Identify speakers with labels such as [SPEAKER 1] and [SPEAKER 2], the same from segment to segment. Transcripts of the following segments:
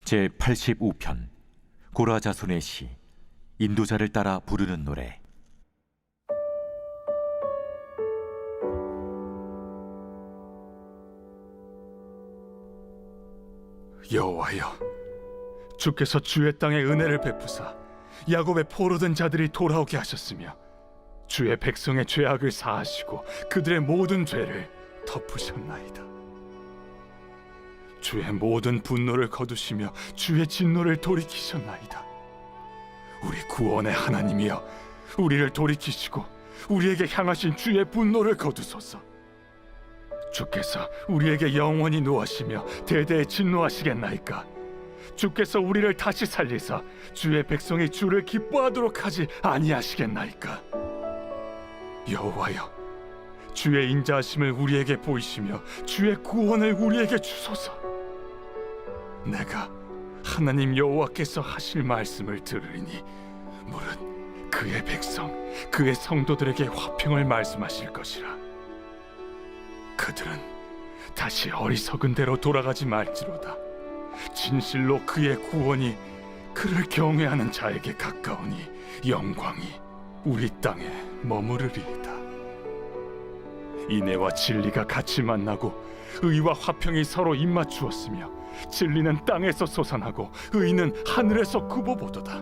[SPEAKER 1] 제85편 고라 자손의 시. 인도자를 따라 부르는 노래.
[SPEAKER 2] 여호와여, 주께서 주의 땅에 은혜를 베푸사 야곱의 포로된 자들이 돌아오게 하셨으며 주의 백성의 죄악을 사하시고 그들의 모든 죄를 덮으셨나이다. 주의 모든 분노를 거두시며 주의 진노를 돌이키셨나이다. 우리 구원의 하나님이여, 우리를 돌이키시고 우리에게 향하신 주의 분노를 거두소서. 주께서 우리에게 영원히 노하시며 대대에 진노하시겠나이까? 주께서 우리를 다시 살리사 주의 백성이 주를 기뻐하도록 하지 아니하시겠나이까? 여호와여, 주의 인자하심을 우리에게 보이시며 주의 구원을 우리에게 주소서. 내가 하나님 여호와께서 하실 말씀을 들으리니 물은 그의 백성, 그의 성도들에게 화평을 말씀하실 것이라. 그들은 다시 어리석은 대로 돌아가지 말지로다. 진실로 그의 구원이 그를 경외하는 자에게 가까우니 영광이 우리 땅에 머무르리이다. 인애와 진리가 같이 만나고 의와 화평이 서로 입맞추었으며 진리는 땅에서 솟아나고 의는 하늘에서 굽어보도다.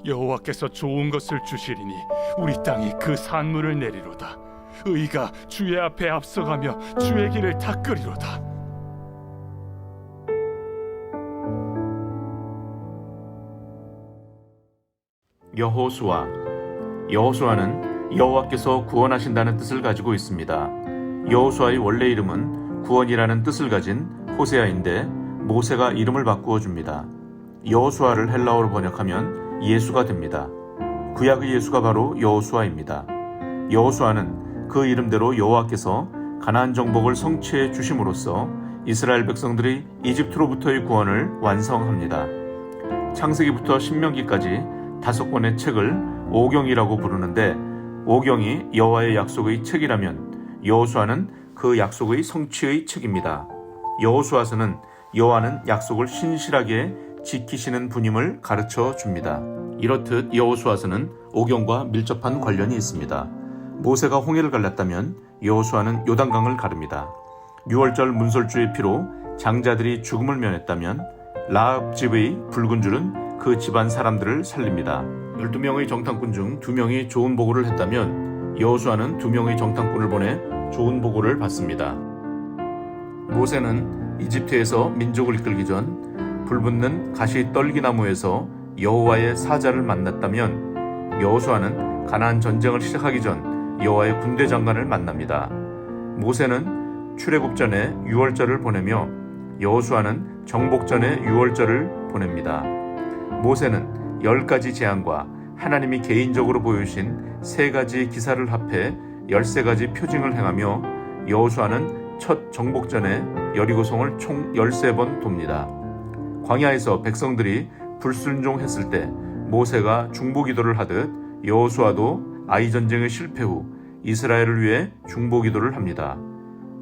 [SPEAKER 2] 여호와께서 좋은 것을 주시리니 우리 땅이 그 산물을 내리로다. 의가 주의 앞에 앞서가며 주의 길을 닦으리로다.
[SPEAKER 3] 여호수아. 여호수아는 여호와께서 구원하신다는 뜻을 가지고 있습니다. 여호수아의 원래 이름은 구원이라는 뜻을 가진 호세아인데 모세가 이름을 바꾸어 줍니다. 여호수아를 헬라어로 번역하면 예수가 됩니다. 구약의 예수가 바로 여호수아입니다. 여호수아는 그 이름대로 여호와께서 가나안 정복을 성취해 주심으로써 이스라엘 백성들이 이집트로부터의 구원을 완성합니다. 창세기부터 신명기까지 5권의 책을 오경이라고 부르는데, 오경이 여호와의 약속의 책이라면 여호수아는 그 약속의 성취의 책입니다. 여호수아서는 여호와는 약속을 신실하게 지키시는 분임을 가르쳐 줍니다. 이렇듯 여호수아서는 오경과 밀접한 관련이 있습니다. 모세가 홍해를 갈랐다면 여호수아는 요단강을 가릅니다. 유월절 문설주의 피로 장자들이 죽음을 면했다면 라합 집의 붉은 줄은 그 집안 사람들을 살립니다. 12명의 정탐꾼 중 2명이 좋은 보고를 했다면 여호수아는 2명의 정탐꾼을 보내 좋은 보고를 받습니다. 모세는 이집트에서 민족을 이끌기 전 불붙는 가시 떨기나무에서 여호와의 사자를 만났다면 여호수아는 가나안 전쟁을 시작하기 전 여호와의 군대 장관을 만납니다. 모세는 출애굽 전에 유월절을 보내며 여호수아는 정복 전에 유월절을 보냅니다. 모세는 10가지 재앙과 하나님이 개인적으로 보여주신 3가지 기사를 합해 13가지 표징을 행하며 여호수아는 첫 정복 전에 여리고성을 총 13번 돕니다. 광야에서 백성들이 불순종했을 때 모세가 중보기도를 하듯 여호수아도 아이 전쟁의 실패 후 이스라엘을 위해 중보기도를 합니다.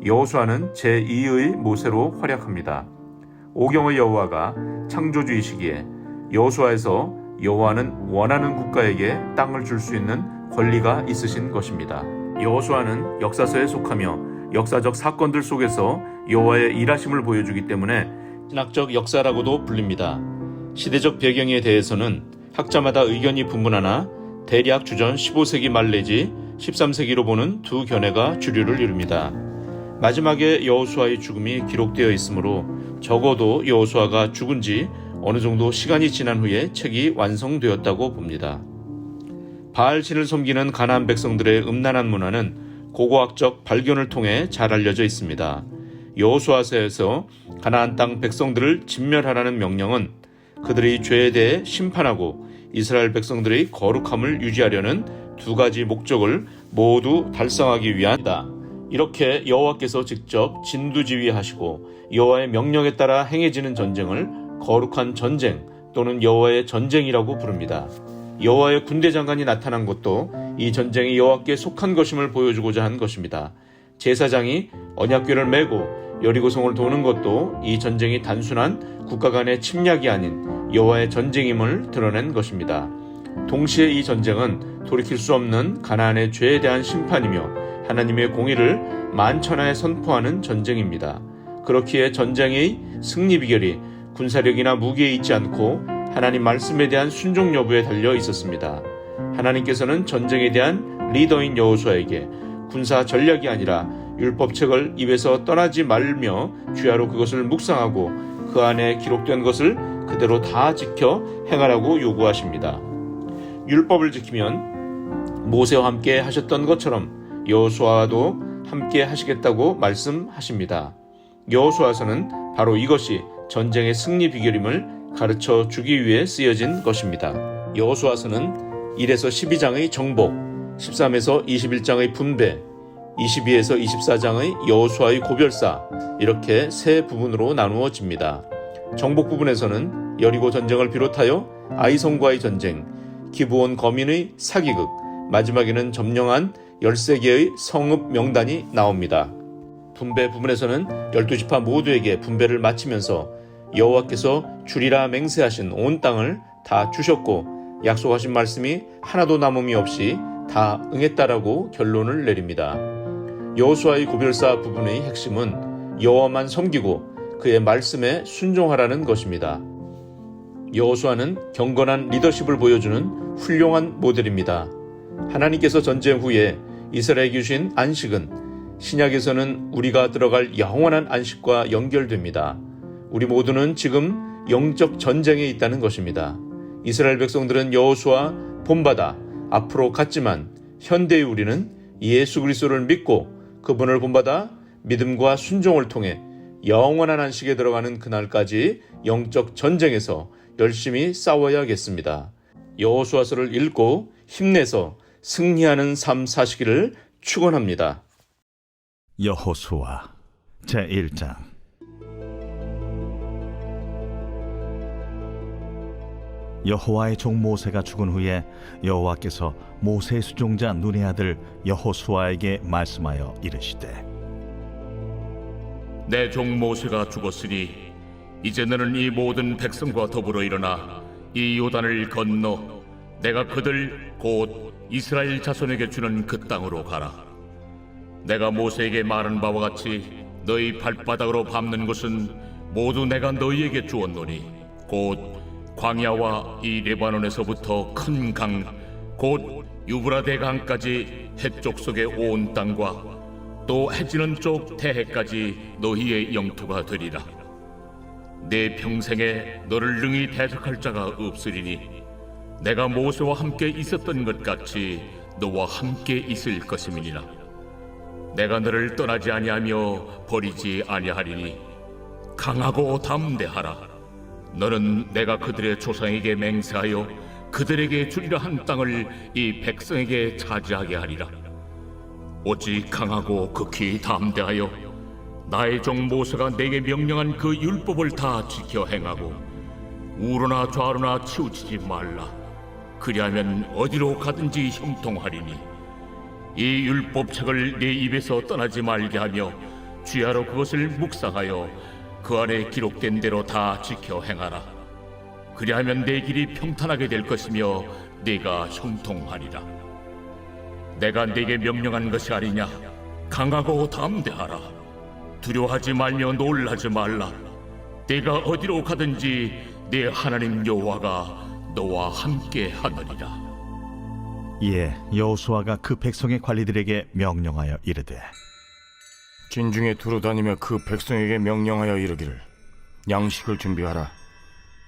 [SPEAKER 3] 여호수아는 제2의 모세로 활약합니다. 오경의 여호와가 창조주이시기에 여호수아에서 여호와는 원하는 국가에게 땅을 줄 수 있는 권리가 있으신 것입니다. 여호수아는 역사서에 속하며 역사적 사건들 속에서 여호와의 일하심을 보여주기 때문에 신학적 역사라고도 불립니다. 시대적 배경에 대해서는 학자마다 의견이 분분하나 대략 주전 15세기 말 내지 13세기로 보는 두 견해가 주류를 이룹니다. 마지막에 여호수아의 죽음이 기록되어 있으므로 적어도 여호수아가 죽은 지 어느 정도 시간이 지난 후에 책이 완성되었다고 봅니다. 바알신을 섬기는 가나안 백성들의 음란한 문화는 고고학적 발견을 통해 잘 알려져 있습니다. 여호수아서에서 가나안 땅 백성들을 진멸하라는 명령은 그들의 죄에 대해 심판하고 이스라엘 백성들의 거룩함을 유지하려는 2가지 목적을 모두 달성하기 위함이다. 이렇게 여호와께서 직접 진두지휘하시고 여호와의 명령에 따라 행해지는 전쟁을 거룩한 전쟁 또는 여호와의 전쟁이라고 부릅니다. 여호와의 군대 장관이 나타난 것도 이 전쟁이 여호와께 속한 것임을 보여주고자 한 것입니다. 제사장이 언약궤를 메고 여리고성을 도는 것도 이 전쟁이 단순한 국가 간의 침략이 아닌 여호와의 전쟁임을 드러낸 것입니다. 동시에 이 전쟁은 돌이킬 수 없는 가나안의 죄에 대한 심판이며 하나님의 공의를 만천하에 선포하는 전쟁입니다. 그렇기에 전쟁의 승리 비결이 군사력이나 무기에 있지 않고 하나님 말씀에 대한 순종 여부에 달려 있었습니다. 하나님께서는 전쟁에 대한 리더인 여호수아에게 군사 전략이 아니라 율법책을 입에서 떠나지 말며 주야로 그것을 묵상하고 그 안에 기록된 것을 그대로 다 지켜 행하라고 요구하십니다. 율법을 지키면 모세와 함께 하셨던 것처럼 여호수아와도 함께 하시겠다고 말씀하십니다. 여호수아서는 바로 이것이 전쟁의 승리 비결임을 가르쳐 주기 위해 쓰여진 것입니다. 여호수아서는 1에서 12장의 정복, 13에서 21장의 분배, 22에서 24장의 여호수아의 고별사, 이렇게 세 부분으로 나누어집니다. 정복 부분에서는 여리고 전쟁을 비롯하여 아이성과의 전쟁, 기브온 거민의 사기극, 마지막에는 점령한 13개의 성읍 명단이 나옵니다. 분배 부분에서는 12지파 모두에게 분배를 마치면서 여호와께서 주리라 맹세하신 온 땅을 다 주셨고 약속하신 말씀이 하나도 남음이 없이 다 응했다라고 결론을 내립니다. 여호수아의 고별사 부분의 핵심은 여호와만 섬기고 그의 말씀에 순종하라는 것입니다. 여호수아는 경건한 리더십을 보여주는 훌륭한 모델입니다. 하나님께서 전쟁 후에 이스라엘에게 주신 안식은 신약에서는 우리가 들어갈 영원한 안식과 연결됩니다. 우리 모두는 지금 영적 전쟁에 있다는 것입니다. 이스라엘 백성들은 여호수아 본받아 앞으로 갔지만 현대의 우리는 예수 그리스도를 믿고 그분을 본받아 믿음과 순종을 통해 영원한 안식에 들어가는 그날까지 영적 전쟁에서 열심히 싸워야겠습니다. 여호수아서를 읽고 힘내서 승리하는 삶 사시기를 축원합니다.
[SPEAKER 4] 여호수아 제1장. 여호와의 종 모세가 죽은 후에 여호와께서 모세의 수종자 눈의 아들 여호수아에게 말씀하여 이르시되
[SPEAKER 2] 내 종 모세가 죽었으니 이제 너는 이 모든 백성과 더불어 일어나 이 요단을 건너 내가 그들 곧 이스라엘 자손에게 주는 그 땅으로 가라. 내가 모세에게 말한 바와 같이 너희 발바닥으로 밟는 것은 모두 내가 너희에게 주었노니 곧 광야와 이 레바논에서부터 큰 강 곧 유브라데 강까지 해쪽 속의 온 땅과 또 해지는 쪽 태해까지 너희의 영토가 되리라. 내 평생에 너를 능히 대적할 자가 없으리니 내가 모세와 함께 있었던 것 같이 너와 함께 있을 것임이니라. 내가 너를 떠나지 아니하며 버리지 아니하리니 강하고 담대하라. 너는 내가 그들의 조상에게 맹세하여 그들에게 주리라 한 땅을 이 백성에게 차지하게 하리라. 오직 강하고 극히 담대하여 나의 종 모세가 내게 명령한 그 율법을 다 지켜 행하고 우로나 좌로나 치우치지 말라. 그리하면 어디로 가든지 형통하리니 이 율법책을 내 입에서 떠나지 말게 하며 주야로 그것을 묵상하여 그 안에 기록된 대로 다 지켜 행하라. 그리하면 내 길이 평탄하게 될 것이며 네가 형통하리라. 내가 네게 명령한 것이 아니냐. 강하고 담대하라. 두려워하지 말며 놀라지 말라. 네가 어디로 가든지 네 하나님 여호와가 너와 함께 하느니라.
[SPEAKER 4] 이에 여호수아가 그 백성의 관리들에게 명령하여 이르되
[SPEAKER 5] 진중에 두루 다니며 그 백성에게 명령하여 이르기를 양식을 준비하라.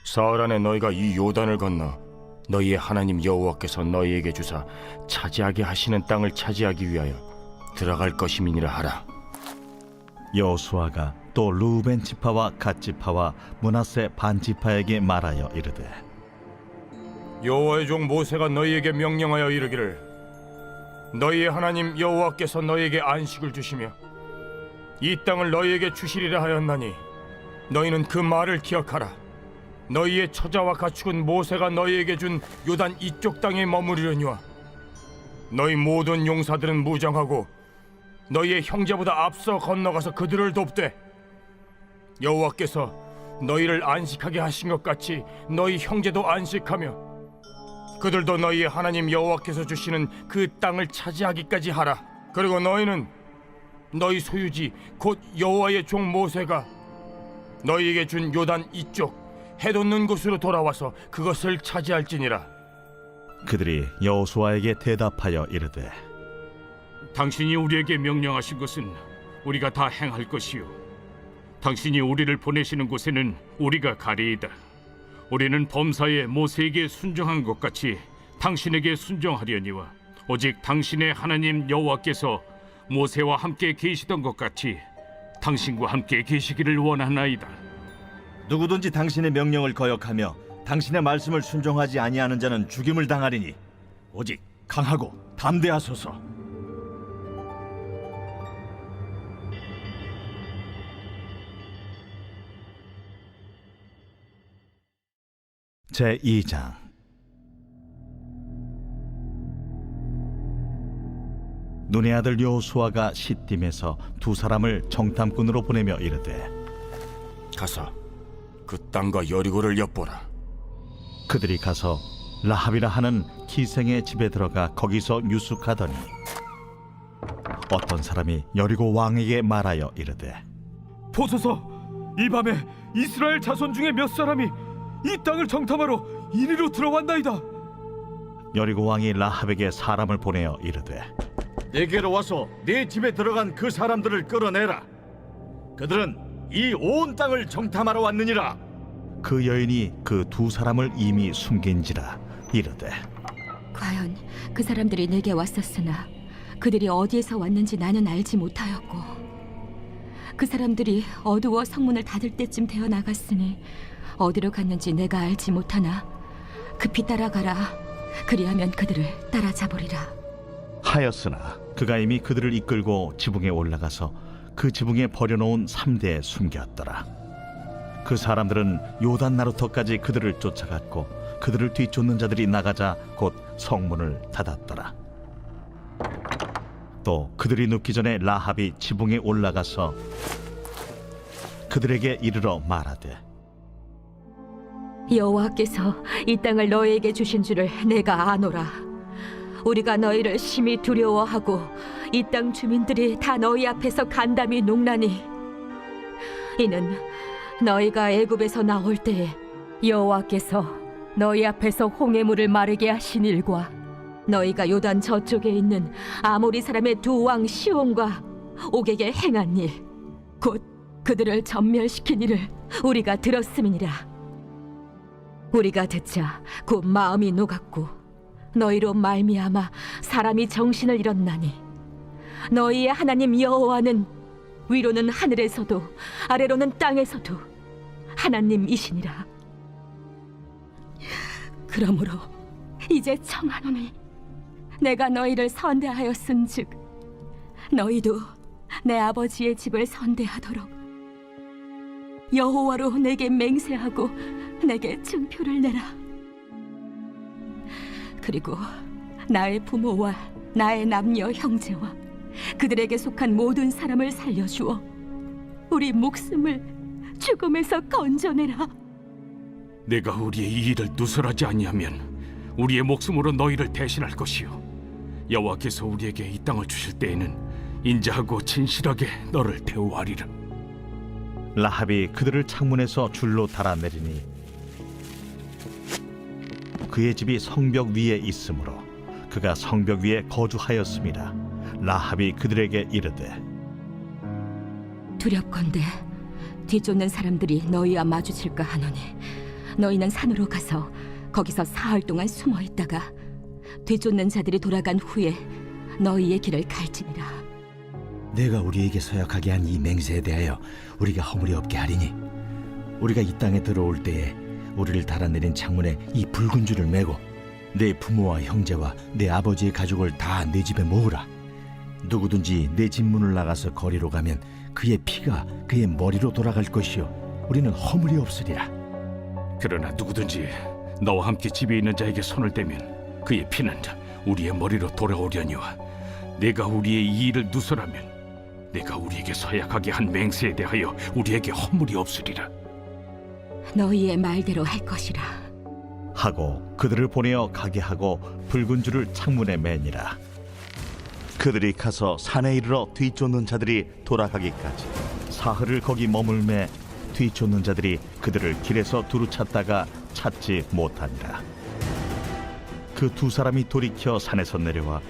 [SPEAKER 5] 사흘 안에 너희가 이 요단을 건너 너희의 하나님 여호와께서 너희에게 주사 차지하게 하시는 땅을 차지하기 위하여 들어갈 것임이니라 하라.
[SPEAKER 4] 여호수아가 또 르우벤 지파와 갓 지파와 므낫세 반 지파에게 말하여 이르되
[SPEAKER 5] 여호와의 종 모세가 너희에게 명령하여 이르기를 너희의 하나님 여호와께서 너희에게 안식을 주시며 이 땅을 너희에게 주시리라 하였나니 너희는 그 말을 기억하라. 너희의 처자와 가축은 모세가 너희에게 준 요단 이쪽 땅에 머무르려니와 너희 모든 용사들은 무장하고 너희의 형제보다 앞서 건너가서 그들을 돕되 여호와께서 너희를 안식하게 하신 것 같이 너희 형제도 안식하며 그들도 너희의 하나님 여호와께서 주시는 그 땅을 차지하기까지 하라. 그리고 너희는 너희 소유지 곧 여호와의 종 모세가 너희에게 준 요단 이쪽 해 돋는 곳으로 돌아와서 그것을 차지할지니라.
[SPEAKER 4] 그들이 여호수아에게 대답하여 이르되
[SPEAKER 6] 당신이 우리에게 명령하신 것은 우리가 다 행할 것이요 당신이 우리를 보내시는 곳에는 우리가 가리이다. 우리는 범사에 모세에게 순종한 것 같이 당신에게 순종하려니와 오직 당신의 하나님 여호와께서 모세와 함께 계시던 것 같이 당신과 함께 계시기를 원하나이다.
[SPEAKER 4] 누구든지 당신의 명령을 거역하며 당신의 말씀을 순종하지 아니하는 자는 죽임을 당하리니 오직 강하고 담대하소서. 제2장. 눈의 아들 여호수아가 시딤에서 두 사람을 정탐꾼으로 보내며 이르되
[SPEAKER 5] 가서 그 땅과 여리고를 엿보라.
[SPEAKER 4] 그들이 가서 라합이라 하는 기생의 집에 들어가 거기서 유숙하더니 어떤 사람이 여리고 왕에게 말하여 이르되
[SPEAKER 2] 보소서, 이 밤에 이스라엘 자손 중에 몇 사람이 이 땅을 정탐하러 이리로 들어왔나이다.
[SPEAKER 4] 여리고 왕이 라합에게 사람을 보내어 이르되 내게로 와서 네 집에 들어간 그 사람들을 끌어내라. 그들은 이 온 땅을 정탐하러 왔느니라. 그 여인이 그 두 사람을 이미 숨긴지라 이르되
[SPEAKER 7] 과연 그 사람들이 내게 왔었으나 그들이 어디에서 왔는지 나는 알지 못하였고 그 사람들이 어두워 성문을 닫을 때쯤 되어 나갔으니 어디로 갔는지 내가 알지 못하나 급히 따라가라. 그리하면 그들을 따라잡으리라
[SPEAKER 4] 하였으나 그가 이미 그들을 이끌고 지붕에 올라가서 그 지붕에 버려놓은 3대에 숨겼더라. 그 사람들은 요단 나루터까지 그들을 쫓아갔고 그들을 뒤쫓는 자들이 나가자 곧 성문을 닫았더라. 또 그들이 눕기 전에 라합이 지붕에 올라가서 그들에게 이르러 말하되
[SPEAKER 7] 여호와께서 이 땅을 너희에게 주신 줄을 내가 아노라. 우리가 너희를 심히 두려워하고 이 땅 주민들이 다 너희 앞에서 간담이 녹나니 이는 너희가 애굽에서 나올 때에 여호와께서 너희 앞에서 홍해물을 마르게 하신 일과 너희가 요단 저쪽에 있는 아모리 사람의 두 왕 시온과 옥에게 행한 일 곧 그들을 전멸시킨 일을 우리가 들었음이니라. 우리가 듣자 곧 마음이 녹았고 너희로 말미암아 사람이 정신을 잃었나니 너희의 하나님 여호와는 위로는 하늘에서도 아래로는 땅에서도 하나님이시니라. 그러므로 이제 청하노니 내가 너희를 선대하였은즉 너희도 내 아버지의 집을 선대하도록 여호와로 내게 맹세하고 내게 증표를 내라. 그리고 나의 부모와 나의 남녀 형제와 그들에게 속한 모든 사람을 살려주어 우리 목숨을 죽음에서 건져내라.
[SPEAKER 6] 내가 우리의 이 일을 누설하지 아니하면 우리의 목숨으로 너희를 대신할 것이요 여호와께서 우리에게 이 땅을 주실 때에는 인자하고 진실하게 너를 대우하리라.
[SPEAKER 4] 라합이 그들을 창문에서 줄로 달아내리니 그의 집이 성벽 위에 있으므로 그가 성벽 위에 거주하였습니다. 라합이 그들에게 이르되
[SPEAKER 7] 두렵건대 뒤쫓는 사람들이 너희와 마주칠까 하노니 너희는 산으로 가서 거기서 사흘 동안 숨어 있다가 뒤쫓는 자들이 돌아간 후에 너희의 길을 갈지니라.
[SPEAKER 8] 내가 우리에게 서약하게 한 이 맹세에 대하여 우리가 허물이 없게 하리니 우리가 이 땅에 들어올 때에 우리를 달아내린 창문에 이 붉은 줄을 매고 내 부모와 형제와 내 아버지의 가족을 다 내 집에 모으라. 누구든지 내 집 문을 나가서 거리로 가면 그의 피가 그의 머리로 돌아갈 것이요 우리는 허물이 없으리라.
[SPEAKER 6] 그러나 누구든지 너와 함께 집에 있는 자에게 손을 대면 그의 피는 우리의 머리로 돌아오려니와 내가 우리의 이 일을 누설하면 내가 우리에게 서약하게 한 맹세에 대하여 우리에게 허물이 없으리라.
[SPEAKER 7] 너희의 말대로 할 것이라.
[SPEAKER 4] 하고 그들을 보내어 가게 하고 붉은 줄을 창문에 매니라. 그들이 가서 산에 이르러 뒤쫓는 자들이 돌아가기까지 사흘을 거기 머물매 뒤쫓는 자들이 그들을 길에서 두루 찾다가 찾지 못하니라. 그 두 사람이 돌이켜 산에서 내려와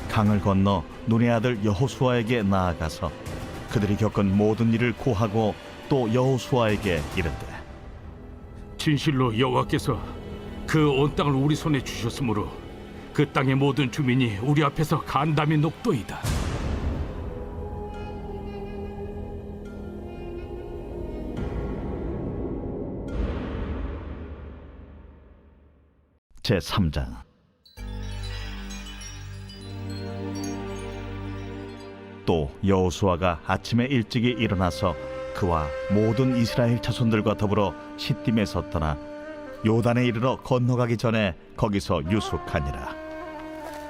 [SPEAKER 4] 강을 건너 눈의 아들 여호수아에게 나아가서 그들이 겪은 모든 일을 고하고 또 여호수아에게 이른대
[SPEAKER 6] 진실로 여호와께서 그 온 땅을 우리 손에 주셨으므로 그 땅의 모든 주민이 우리 앞에서 간담이 높도이다.
[SPEAKER 4] 제3장. 또 여호수아가 아침에 일찍이 일어나서 그와 모든 이스라엘 자손들과 더불어 시딤에서 떠나 요단에 이르러 건너가기 전에 거기서 유숙하니라.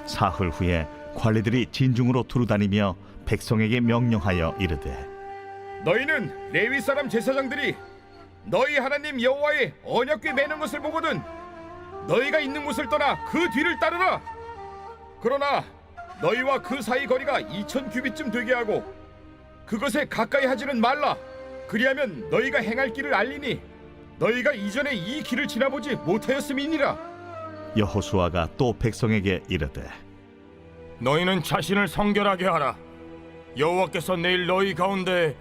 [SPEAKER 4] 사흘 후에 관리들이 진중으로 두루다니며 백성에게 명령하여 이르되
[SPEAKER 5] 너희는 레위 사람 제사장들이 너희 하나님 여호와의 언약궤 매는 것을 보거든 너희가 있는 곳을 떠나 그 뒤를 따르라. 그러나 너희와 그 사이 거리가 2000규빗쯤 되게 하고 그것에 가까이 하지는 말라. 그리하면 너희가 행할 길을 알리니 너희가 이전에 이 길을 지나보지 못하였음이니라.
[SPEAKER 4] 여호수아가 또 백성에게 이르되
[SPEAKER 5] 너희는 자신을 성결하게 하라. 여호와께서 내일 너희 가운데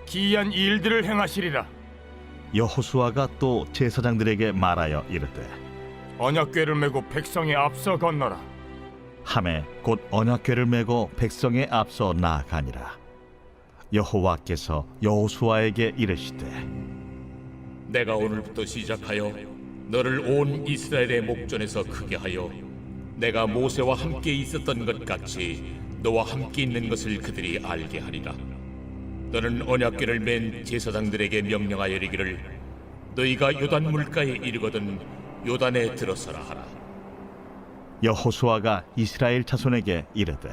[SPEAKER 5] 기이한 일들을 행하시리라.
[SPEAKER 4] 여호수아가 또 제사장들에게 말하여 이르되
[SPEAKER 5] 언약궤를 메고 백성의 앞서 건너라.
[SPEAKER 4] 하매 곧 언약궤를 메고 백성의 앞서 나아가니라. 여호와께서 여호수아에게 이르시되
[SPEAKER 9] 내가 오늘부터 시작하여 너를 온 이스라엘의 목전에서 크게 하여 내가 모세와 함께 있었던 것 같이 너와 함께 있는 것을 그들이 알게 하리라. 너는 언약궤를 맨 제사장들에게 명령하여 이르기를 너희가 요단 물가에 이르거든 요단에 들어서라 하라.
[SPEAKER 4] 여호수아가 이스라엘 자손에게 이르되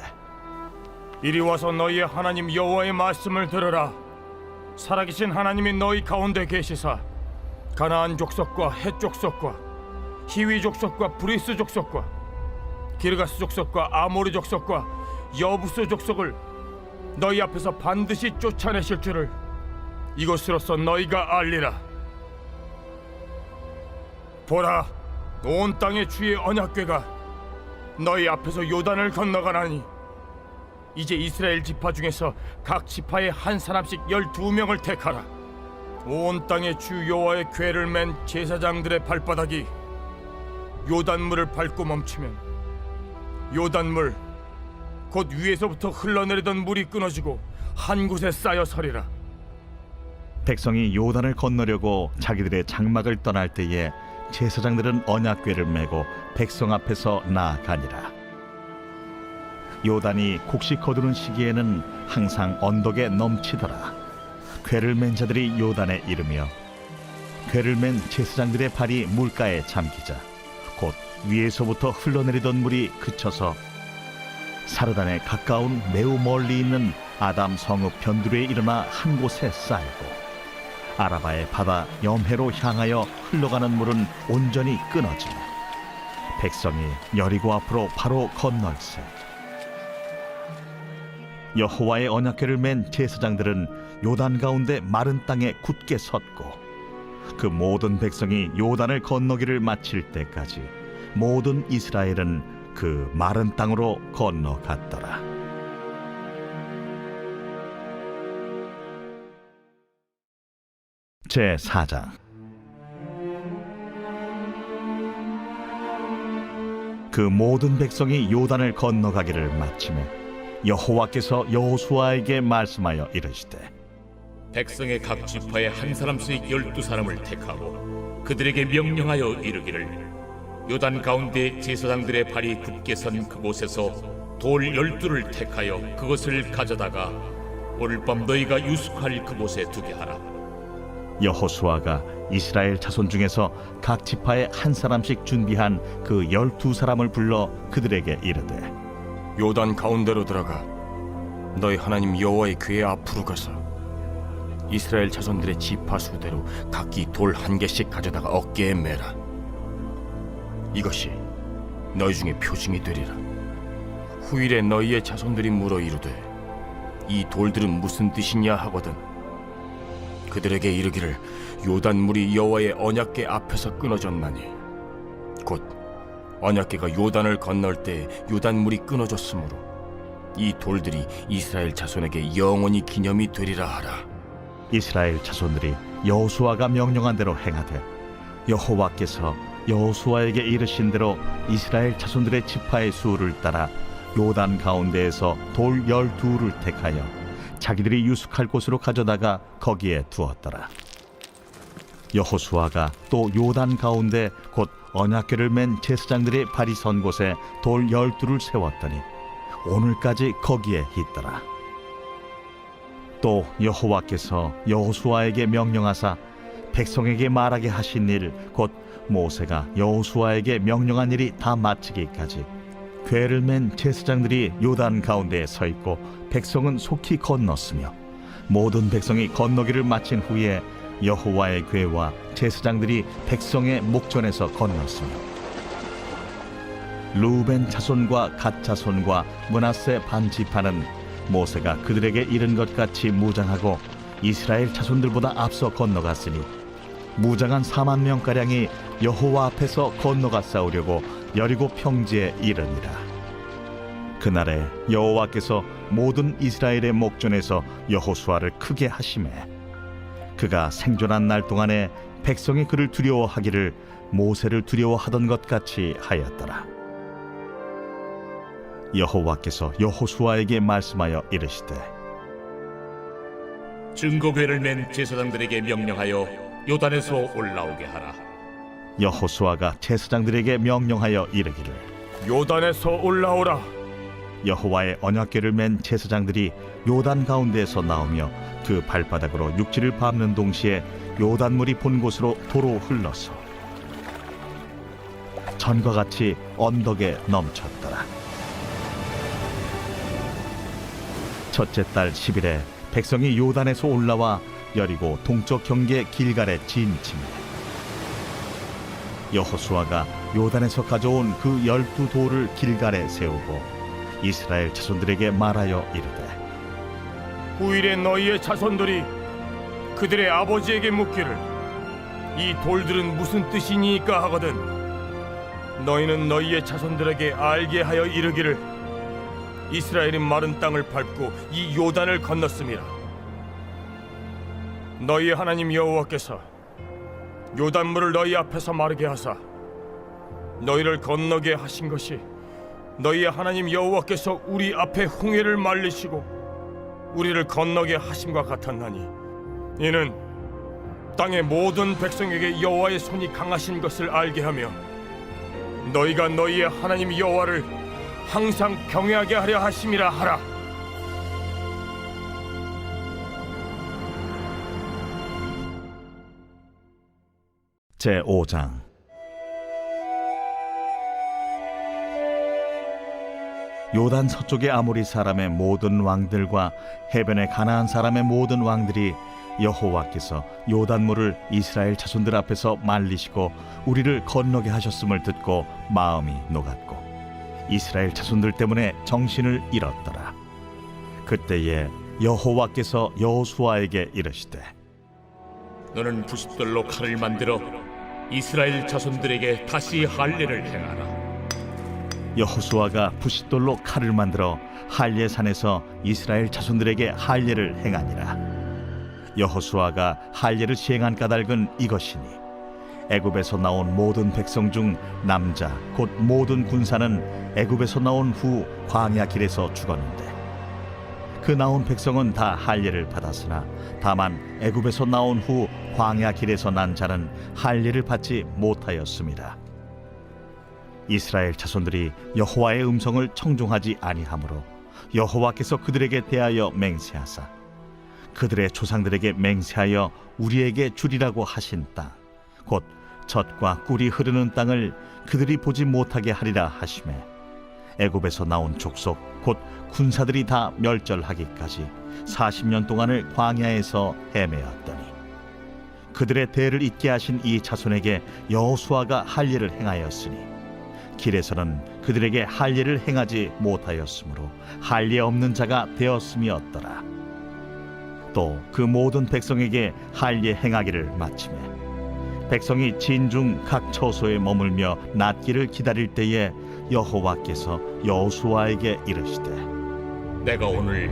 [SPEAKER 5] 이리 와서 너희의 하나님 여호와의 말씀을 들으라. 살아계신 하나님이 너희 가운데 계시사 가나안 족속과 헷 족속과 히위 족속과 브리스 족속과 기르가스 족속과 아모리 족속과 여부스 족속을 너희 앞에서 반드시 쫓아내실 줄을 이것으로서 너희가 알리라. 보라, 온 땅의 주의 언약궤가 너희 앞에서 요단을 건너가나니 이제 이스라엘 지파 중에서 각 지파에 한 사람씩 12명을 택하라. 온 땅의 주 여호와의 궤를 맨 제사장들의 발바닥이 요단물을 밟고 멈추면 요단물 곧 위에서부터 흘러내리던 물이 끊어지고 한 곳에 쌓여 서리라.
[SPEAKER 4] 백성이 요단을 건너려고 자기들의 장막을 떠날 때에 제사장들은 언약궤를 메고 백성 앞에서 나아가니라. 요단이 곡식 거두는 시기에는 항상 언덕에 넘치더라. 궤를 맨 자들이 요단에 이르며 궤를 맨 제사장들의 발이 물가에 잠기자 곧 위에서부터 흘러내리던 물이 그쳐서 사르단에 가까운 매우 멀리 있는 아담 성읍 변두리에 일어나 한 곳에 쌓이고 아라바의 바다 염해로 향하여 흘러가는 물은 온전히 끊어지며 백성이 여리고 앞으로 바로 건널세. 여호와의 언약궤를 맨 제사장들은 요단 가운데 마른 땅에 굳게 섰고 그 모든 백성이 요단을 건너기를 마칠 때까지 모든 이스라엘은 그 마른 땅으로 건너갔더라. 제4장. 그 모든 백성이 요단을 건너가기를 마치매 여호와께서 여호수아에게 말씀하여 이르시되
[SPEAKER 9] 백성의 각 지파에 한 사람씩 12사람을 택하고 그들에게 명령하여 이르기를 요단 가운데 제사장들의 발이 굳게 선 그곳에서 돌 12를 택하여 그것을 가져다가 오늘 밤 너희가 유숙할 그곳에 두게 하라.
[SPEAKER 4] 여호수아가 이스라엘 자손 중에서 각 지파에 한 사람씩 준비한 그 12사람을 불러 그들에게 이르되
[SPEAKER 5] 요단 가운데로 들어가 너희 하나님 여호와의 궤 앞으로 가서 이스라엘 자손들의 지파 수대로 각기 돌 한 개씩 가져다가 어깨에 매라. 이것이 너희 중에 표징이 되리라. 후일에 너희의 자손들이 물어 이르되 이 돌들은 무슨 뜻이냐 하거든 그들에게 이르기를 요단물이 여호와의 언약궤 앞에서 끊어졌나니 곧 언약궤가 요단을 건널 때 요단물이 끊어졌으므로 이 돌들이 이스라엘 자손에게 영원히 기념이 되리라 하라.
[SPEAKER 8] 이스라엘 자손들이 여호수아가 명령한 대로 행하되 여호와께서 여호수아에게 이르신 대로 이스라엘 자손들의 지파의 수를 따라 요단 가운데에서 돌 12를 택하여 자기들이 유숙할 곳으로 가져다가 거기에 두었더라. 여호수아가 또 요단 가운데 곧 언약궤를 맨 제사장들의 발이 선 곳에 돌 12를 세웠더니 오늘까지 거기에 있더라. 또 여호와께서 여호수아에게 명령하사 백성에게 말하게 하신 일 곧 모세가 여호수아에게 명령한 일이 다 마치기까지 궤를 맨 제사장들이 요단 가운데에 서 있고 백성은 속히 건넜으며 모든 백성이 건너기를 마친 후에 여호와의 궤와 제사장들이 백성의 목전에서 건넜으며 루벤 자손과 갓 자손과 므낫세 반 지파는 모세가 그들에게 이른 것 같이 무장하고 이스라엘 자손들보다 앞서 건너갔으니 무장한 4만 명가량이 여호와 앞에서 건너가 싸우려고 여리고 평지에 이르니라. 그날에 여호와께서 모든 이스라엘의 목전에서 여호수아를 크게 하시매 그가 생존한 날 동안에 백성이 그를 두려워하기를 모세를 두려워하던 것 같이 하였더라. 여호와께서 여호수아에게 말씀하여 이르시되
[SPEAKER 9] 증거궤를 맨 제사장들에게 명령하여 요단에서 올라오게 하라.
[SPEAKER 8] 여호수아가 제사장들에게 명령하여 이르기를
[SPEAKER 5] 요단에서 올라오라.
[SPEAKER 8] 여호와의 언약궤를 맨 제사장들이 요단 가운데에서 나오며 그 발바닥으로 육지를 밟는 동시에 요단물이 본 곳으로 도로 흘러서 전과 같이 언덕에 넘쳤더라. 첫째 달 10일에 백성이 요단에서 올라와 여리고 동쪽 경계 길갈에 진침해 여호수아가 요단에서 가져온 그 12돌을 길갈에 세우고 이스라엘 자손들에게 말하여 이르되
[SPEAKER 5] 후일에 너희의 자손들이 그들의 아버지에게 묻기를 이 돌들은 무슨 뜻이니까 하거든 너희는 너희의 자손들에게 알게 하여 이르기를 이스라엘이 마른 땅을 밟고 이 요단을 건넜음이라. 너희의 하나님 여호와께서 요단물을 너희 앞에서 마르게 하사 너희를 건너게 하신 것이 너희의 하나님 여호와께서 우리 앞에 홍해를 말리시고 우리를 건너게 하심과 같았나니 이는 땅의 모든 백성에게 여호와의 손이 강하신 것을 알게 하며 너희가 너희의 하나님 여호와를 항상 경외하게 하려 하심이라 하라.
[SPEAKER 8] 제5장 요단 서쪽의 아모리 사람의 모든 왕들과 해변의 가나안 사람의 모든 왕들이 여호와께서 요단물을 이스라엘 자손들 앞에서 말리시고 우리를 건너게 하셨음을 듣고 마음이 녹았고 이스라엘 자손들 때문에 정신을 잃었더라. 그때에 여호와께서 여호수아에게 이르시되
[SPEAKER 9] 너는 부싯돌로 칼을 만들어 이스라엘 자손들에게 다시 할례를 행하라.
[SPEAKER 8] 여호수아가 부싯돌로 칼을 만들어 할례산에서 이스라엘 자손들에게 할례를 행하니라. 여호수아가 할례를 시행한 까닭은 이것이니 애굽에서 나온 모든 백성 중 남자 곧 모든 군사는 애굽에서 나온 후 광야 길에서 죽었는데 그 나온 백성은 다 할례를 받았으나 다만 애굽에서 나온 후 광야 길에서 난 자는 할례를 받지 못하였습니다. 이스라엘 자손들이 여호와의 음성을 청종하지 아니하므로 여호와께서 그들에게 대하여 맹세하사 그들의 조상들에게 맹세하여 우리에게 주리라고 하신 땅 곧 젖과 꿀이 흐르는 땅을 그들이 보지 못하게 하리라 하시매
[SPEAKER 4] 애굽에서 나온 족속 곧 군사들이 다 멸절하기까지 40년 동안을 광야에서 헤매었더니 그들의 대를 잇게 하신 이 자손에게 여호수아가 할 일을 행하였으니 길에서는 그들에게 할 일을 행하지 못하였으므로 할 일 없는 자가 되었음이었더라. 또 그 모든 백성에게 할 일 행하기를 마치매 백성이 진중 각 처소에 머물며 낫기를 기다릴 때에 여호와께서 여호수아에게 이르시되
[SPEAKER 9] 내가 오늘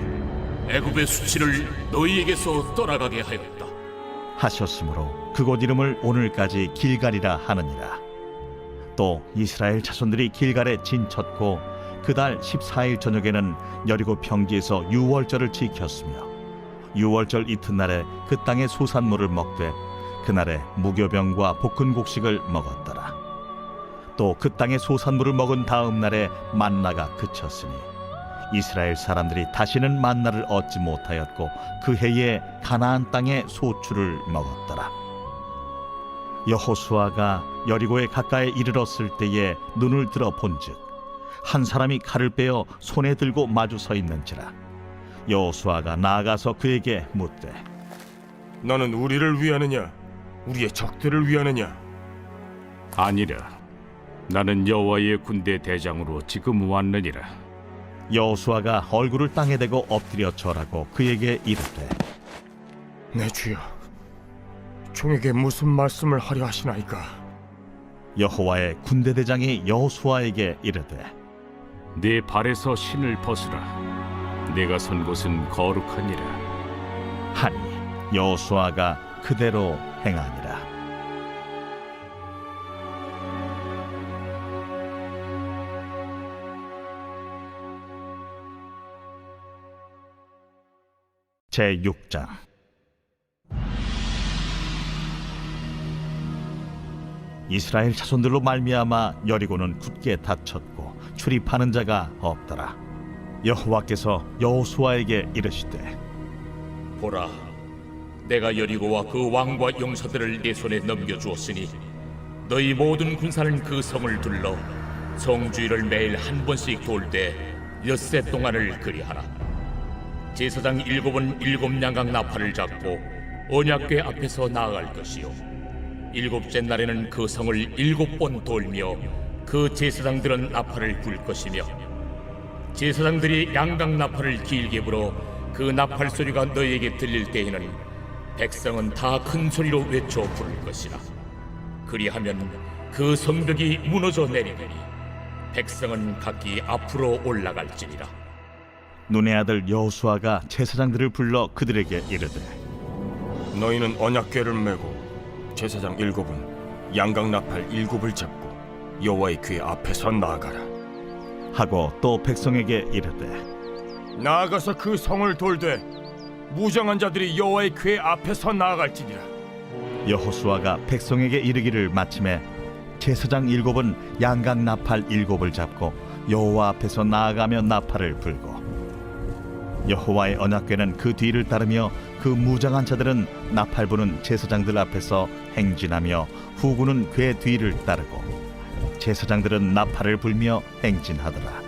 [SPEAKER 9] 애굽의 수치를 너희에게서 떠나가게 하였다.
[SPEAKER 4] 하셨으므로 그곳 이름을 오늘까지 길갈이라 하느니라. 또 이스라엘 자손들이 길갈에 진쳤고 그달 14일 저녁에는 여리고 평지에서 유월절을 지켰으며 유월절 이튿날에 그 땅의 소산물을 먹되 그날에 무교병과 볶은 곡식을 먹었더라. 또 그 땅의 소산물을 먹은 다음 날에 만나가 그쳤으니 이스라엘 사람들이 다시는 만나를 얻지 못하였고 그 해에 가나안 땅의 소출을 먹었더라. 여호수아가 여리고에 가까이 이르렀을 때에 눈을 들어 본즉 한 사람이 칼을 빼어 손에 들고 마주 서 있는지라. 여호수아가 나아가서 그에게 묻되
[SPEAKER 5] 너는 우리를 위하느냐 우리의 적들을 위하느냐?
[SPEAKER 6] 아니라 나는 여호와의 군대 대장으로 지금 왔느니라.
[SPEAKER 4] 여호수아가 얼굴을 땅에 대고 엎드려 절하고 그에게 이르되
[SPEAKER 5] 내 주여, 종에게 무슨 말씀을 하려 하시나이까?
[SPEAKER 4] 여호와의 군대 대장이 여호수아에게 이르되
[SPEAKER 6] 네 발에서 신을 벗으라. 네가 선 곳은 거룩하니라.
[SPEAKER 4] 하니 여호수아가 그대로 행하니라. 제6장. 이스라엘 자손들로 말미암아 여리고는 굳게 닫혔고 출입하는 자가 없더라. 여호와께서 여호수아에게 이르시되
[SPEAKER 9] 보라, 내가 여리고와 그 왕과 용사들을 네 손에 넘겨주었으니 너희 모든 군사는 그 성을 둘러 성 주위를 매일 한 번씩 돌 때 엿새 동안을 그리하라. 제사장 7은 7 양각 나팔을 잡고 언약궤 앞에서 나아갈 것이요 7째 날에는 그 성을 7번 돌며 그 제사장들은 나팔을 불 것이며 제사장들이 양각 나팔을 길게 불어 그 나팔 소리가 너희에게 들릴 때에는 백성은 다 큰 소리로 외쳐 부를 것이라. 그리하면 그 성벽이 무너져 내리리니 백성은 각기 앞으로 올라갈지니라.
[SPEAKER 4] 눈의 아들 여호수아가 제사장들을 불러 그들에게 이르되
[SPEAKER 5] 너희는 언약궤를 메고 제사장 7은 양각 나팔 7을 잡고 여호와의 궤 앞에서 나아가라.
[SPEAKER 4] 하고 또 백성에게 이르되
[SPEAKER 5] 나아가서 그 성을 돌되 무장한 자들이 여호와의 궤 앞에서 나아갈지니라.
[SPEAKER 4] 여호수아가 백성에게 이르기를 마침에 제사장 7은 양각 나팔 7을 잡고 여호와 앞에서 나아가며 나팔을 불고 여호와의 언약궤는 그 뒤를 따르며 그 무장한 자들은 나팔 부는 제사장들 앞에서 행진하며 후군은 궤 뒤를 따르고 제사장들은 나팔을 불며 행진하더라.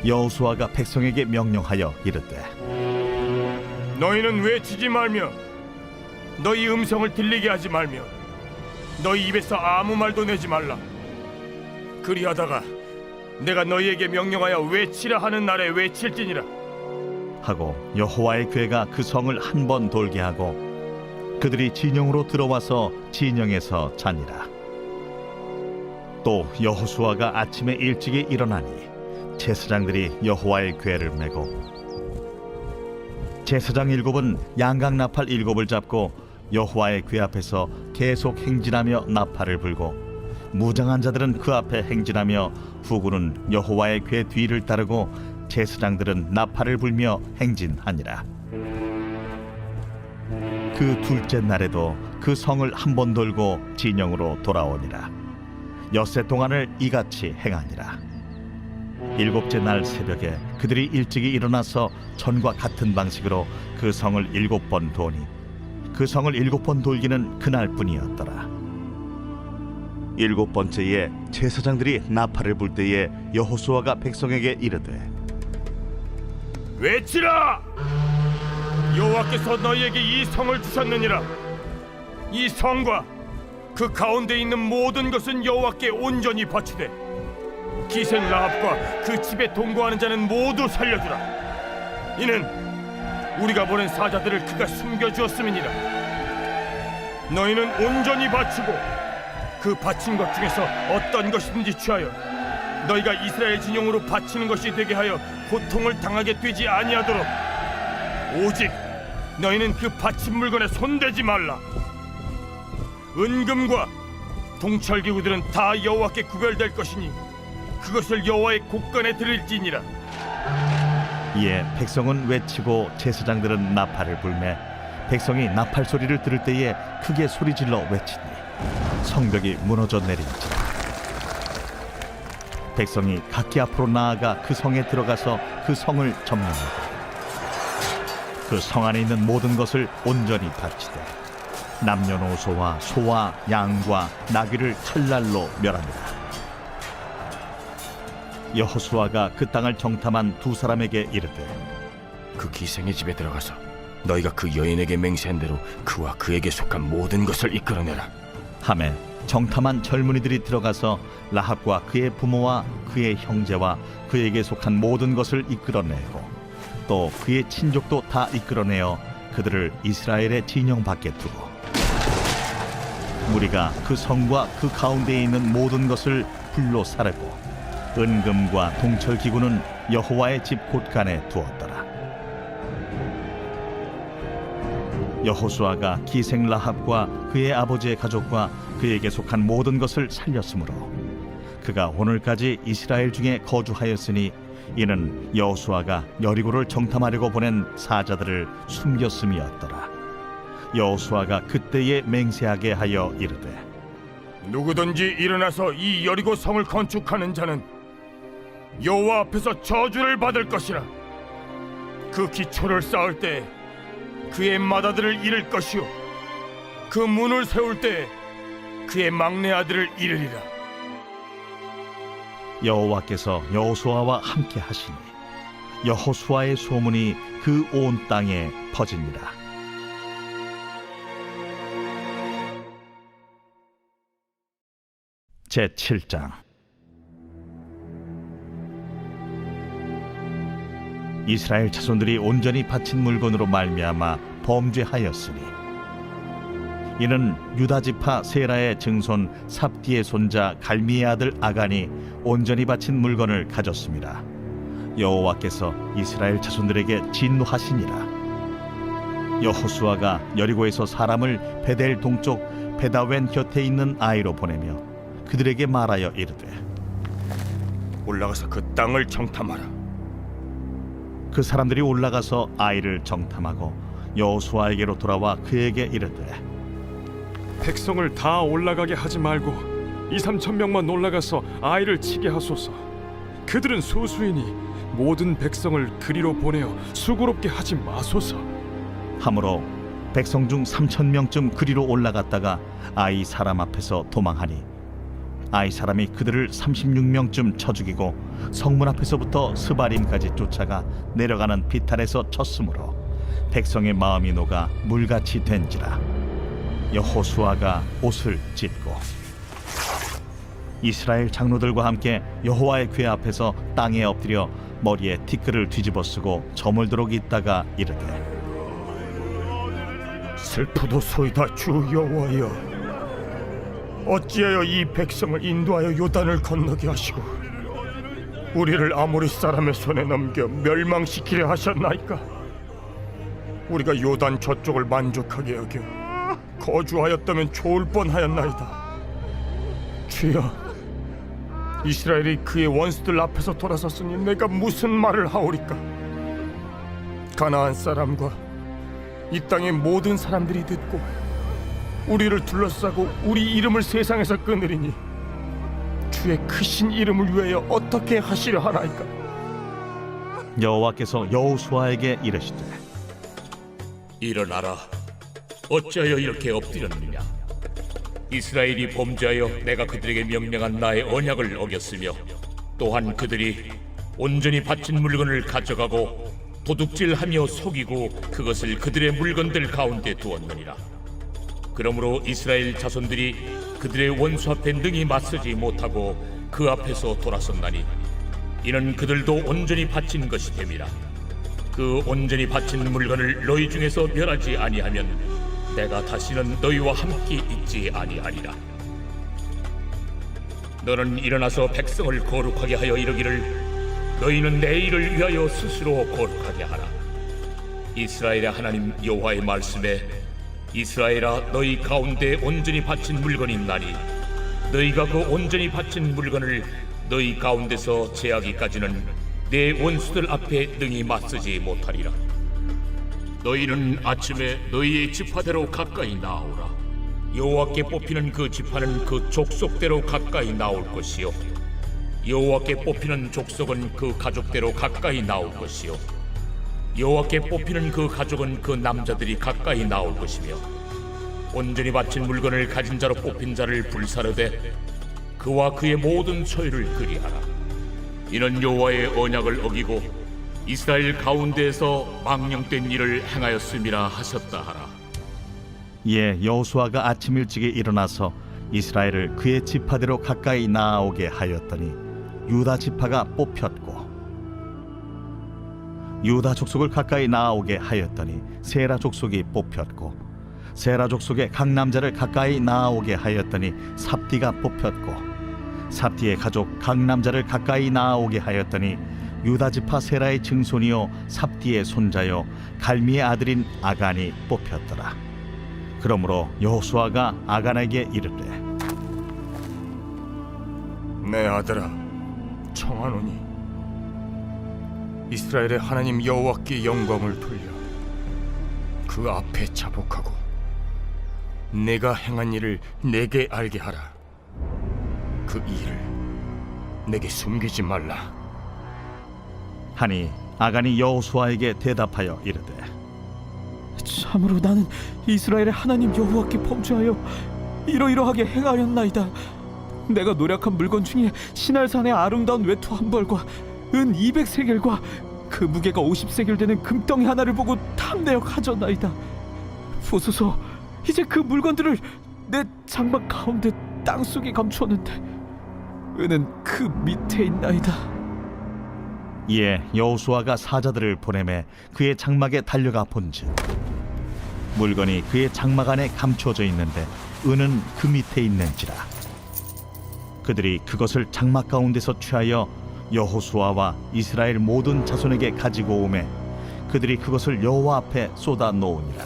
[SPEAKER 4] 여호수아가 백성에게 명령하여 이르되
[SPEAKER 5] 너희는 외치지 말며 너희 음성을 들리게 하지 말며 너희 입에서 아무 말도 내지 말라. 그리하다가 내가 너희에게 명령하여 외치라 하는 날에 외칠지니라.
[SPEAKER 4] 하고 여호와의 궤가 그 성을 한 번 돌게 하고 그들이 진영으로 들어와서 진영에서 자니라. 또 여호수아가 아침에 일찍이 일어나니 제사장들이 여호와의 궤를 메고 제사장 7은 양각 나팔 7을 잡고 여호와의 궤 앞에서 계속 행진하며 나팔을 불고 무장한 자들은 그 앞에 행진하며 후군은 여호와의 궤 뒤를 따르고 제사장들은 나팔을 불며 행진하니라. 그 둘째 날에도 그 성을 한 번 돌고 진영으로 돌아오니라. 엿새 동안을 이같이 행하니라. 7째 날 새벽에 그들이 일찍이 일어나서 전과 같은 방식으로 그 성을 7번 도니 그 성을 7번 돌기는 그날뿐이었더라. 7번째에 제사장들이 나팔을 불 때에 여호수아가 백성에게 이르되
[SPEAKER 5] 외치라! 여호와께서 너희에게 이 성을 주셨느니라. 이 성과 그 가운데 있는 모든 것은 여호와께 온전히 바치되 기생 라합과 그 집에 동거하는 자는 모두 살려주라. 이는 우리가 보낸 사자들을 그가 숨겨주었음이니라. 너희는 온전히 바치고 그 바친 것 중에서 어떤 것이든지 취하여 너희가 이스라엘 진영으로 바치는 것이 되게 하여 고통을 당하게 되지 아니하도록 오직 너희는 그 바친 물건에 손대지 말라. 은금과 동철기구들은 다 여호와께 구별될 것이니 그것을 여호와의 곳간에 드릴지니라.
[SPEAKER 4] 이에 백성은 외치고 제사장들은 나팔을 불매 백성이 나팔 소리를 들을 때에 크게 소리질러 외치니 성벽이 무너져 내린지라. 백성이 각기 앞으로 나아가 그 성에 들어가서 그 성을 점령하고 그 성 안에 있는 모든 것을 온전히 바치되 남녀노소와 소와 양과 나귀를 칼날로 멸합니다. 여호수아가 그 땅을 정탐한 두 사람에게 이르되
[SPEAKER 10] 그 기생의 집에 들어가서 너희가 그 여인에게 맹세한 대로 그와 그에게 속한 모든 것을 이끌어내라.
[SPEAKER 4] 하매 정탐한 젊은이들이 들어가서 라합과 그의 부모와 그의 형제와 그에게 속한 모든 것을 이끌어내고 또 그의 친족도 다 이끌어내어 그들을 이스라엘의 진영 밖에 두고 무리가 그 성과 그 가운데에 있는 모든 것을 불로 사르고 은금과 동철기구는 여호와의 집 곳간에 두었더라. 여호수아가 기생 라합과 그의 아버지의 가족과 그에게 속한 모든 것을 살렸으므로 그가 오늘까지 이스라엘 중에 거주하였으니 이는 여호수아가 여리고를 정탐하려고 보낸 사자들을 숨겼음이었더라. 여호수아가 그때에 맹세하게 하여 이르되
[SPEAKER 5] 누구든지 일어나서 이 여리고 성을 건축하는 자는 여호와 앞에서 저주를 받을 것이라. 그 기초를 쌓을 때 그의 맏아들을 잃을 것이요 그 문을 세울 때 그의 막내 아들을 잃으리라.
[SPEAKER 4] 여호와께서 여호수아와 함께 하시니 여호수아의 소문이 그 온 땅에 퍼지니라. 제7장. 이스라엘 자손들이 온전히 바친 물건으로 말미암아 범죄하였으니 이는 유다 지파 세라의 증손 삽디의 손자 갈미의 아들 아간이 온전히 바친 물건을 가졌습니다. 여호와께서 이스라엘 자손들에게 진노하시니라. 여호수아가 여리고에서 사람을 베델 동쪽 베다웬 곁에 있는 아이로 보내며 그들에게 말하여 이르되
[SPEAKER 5] 올라가서 그 땅을 정탐하라.
[SPEAKER 4] 그 사람들이 올라가서 아이를 정탐하고 여호수아에게로 돌아와 그에게 이르되
[SPEAKER 2] 백성을 다 올라가게 하지 말고 2-3천 명만 올라가서 아이를 치게 하소서. 그들은 소수이니 모든 백성을 그리로 보내어 수고롭게 하지 마소서.
[SPEAKER 4] 하므로 백성 중 3,000명쯤 그리로 올라갔다가 아이 사람 앞에서 도망하니 아이 사람이 그들을 36명쯤 쳐 죽이고 성문 앞에서부터 스바림까지 쫓아가 내려가는 비탈에서 쳤으므로 백성의 마음이 녹아 물같이 된지라. 여호수아가 옷을 찢고 이스라엘 장로들과 함께 여호와의 궤 앞에서 땅에 엎드려 머리에 티끌을 뒤집어 쓰고 저물도록 있다가 이르되
[SPEAKER 5] 슬프도소이다 주 여호와여, 어찌하여 이 백성을 인도하여 요단을 건너게 하시고 우리를 아모리 사람의 손에 넘겨 멸망시키려 하셨나이까? 우리가 요단 저쪽을 만족하게 여겨 거주하였다면 좋을 뻔하였나이다. 주여, 이스라엘이 그의 원수들 앞에서 돌아섰으니 내가 무슨 말을 하오리까? 가나안 사람과 이 땅의 모든 사람들이 듣고 우리를 둘러싸고 우리 이름을 세상에서 끊으리니 주의 크신 이름을 위하여 어떻게 하시려 하나이까?
[SPEAKER 4] 여호와께서 여호수아에게 이르시되
[SPEAKER 9] 일어나라. 어찌하여 이렇게 엎드렸느냐? 이스라엘이 범죄하여 내가 그들에게 명령한 나의 언약을 어겼으며 또한 그들이 온전히 바친 물건을 가져가고 도둑질하며 속이고 그것을 그들의 물건들 가운데 두었느니라. 그러므로 이스라엘 자손들이 그들의 원수 앞에 능히 맞서지 못하고 그 앞에서 돌아섰나니 이는 그들도 온전히 바친 것이 됨이라. 그 온전히 바친 물건을 너희 중에서 멸하지 아니하면 내가 다시는 너희와 함께 있지 아니하리라. 너는 일어나서 백성을 거룩하게 하여 이르기를 너희는 내 일을 위하여 스스로 거룩하게 하라. 이스라엘의 하나님 여호와의 말씀에 이스라엘아 너희 가운데 온전히 바친 물건이 있나니 너희가 그 온전히 바친 물건을 너희 가운데서 제하기까지는 내 원수들 앞에 능히 맞서지 못하리라. 너희는 아침에 너희의 지파대로 가까이 나오라. 여호와께 뽑히는 그 지파는 그 족속대로 가까이 나올 것이요 여호와께 뽑히는 족속은 그 가족대로 가까이 나올 것이요 여호와께 뽑히는 그 가족은 그 남자들이 가까이 나올 것이며 온전히 바친 물건을 가진 자로 뽑힌 자를 불사르되 그와 그의 모든 소유를 그리하라. 이는 여호와의 언약을 어기고 이스라엘 가운데에서 망령된 일을 행하였음이라 하셨다 하라.
[SPEAKER 4] 예, 여호수아가 아침 일찍이 일어나서 이스라엘을 그의 지파대로 가까이 나아오게 하였더니 유다 지파가 뽑혔고 유다 족속을 가까이 나아오게 하였더니 세라 족속이 뽑혔고 세라 족속의 각 남자를 가까이 나아오게 하였더니 삽디가 뽑혔고 삽디의 가족 각 남자를 가까이 나아오게 하였더니 유다 지파 세라의 증손이요 삽디의 손자요 갈미의 아들인 아간이 뽑혔더라. 그러므로 여호수아가 아간에게 이르되
[SPEAKER 5] 내 아들아, 청하노니 이스라엘의 하나님 여호와께 영광을 돌려 그 앞에 자복하고 내가 행한 일을 내게 알게 하라. 그 일을 내게 숨기지 말라.
[SPEAKER 4] 하니 아간이 여호수아에게 대답하여 이르되
[SPEAKER 11] 참으로 나는 이스라엘의 하나님 여호와께 범죄하여 이러이러하게 행하였나이다. 내가 노력한 물건 중에 시날산의 아름다운 외투 한 벌과 은 200세겔과 그 무게가 50세겔 되는 금덩이 하나를 보고 탐내어 가져나이다. 보소서, 이제 그 물건들을 내 장막 가운데 땅속에 감추었는데 은은 그 밑에 있나이다.
[SPEAKER 4] 이에 여호수아가 사자들을 보내매 그의 장막에 달려가 본즉 물건이 그의 장막 안에 감추어져 있는데 은은 그 밑에 있는지라. 그들이 그것을 장막 가운데서 취하여 여호수아와 이스라엘 모든 자손에게 가지고 오매 그들이 그것을 여호와 앞에 쏟아 놓으니라.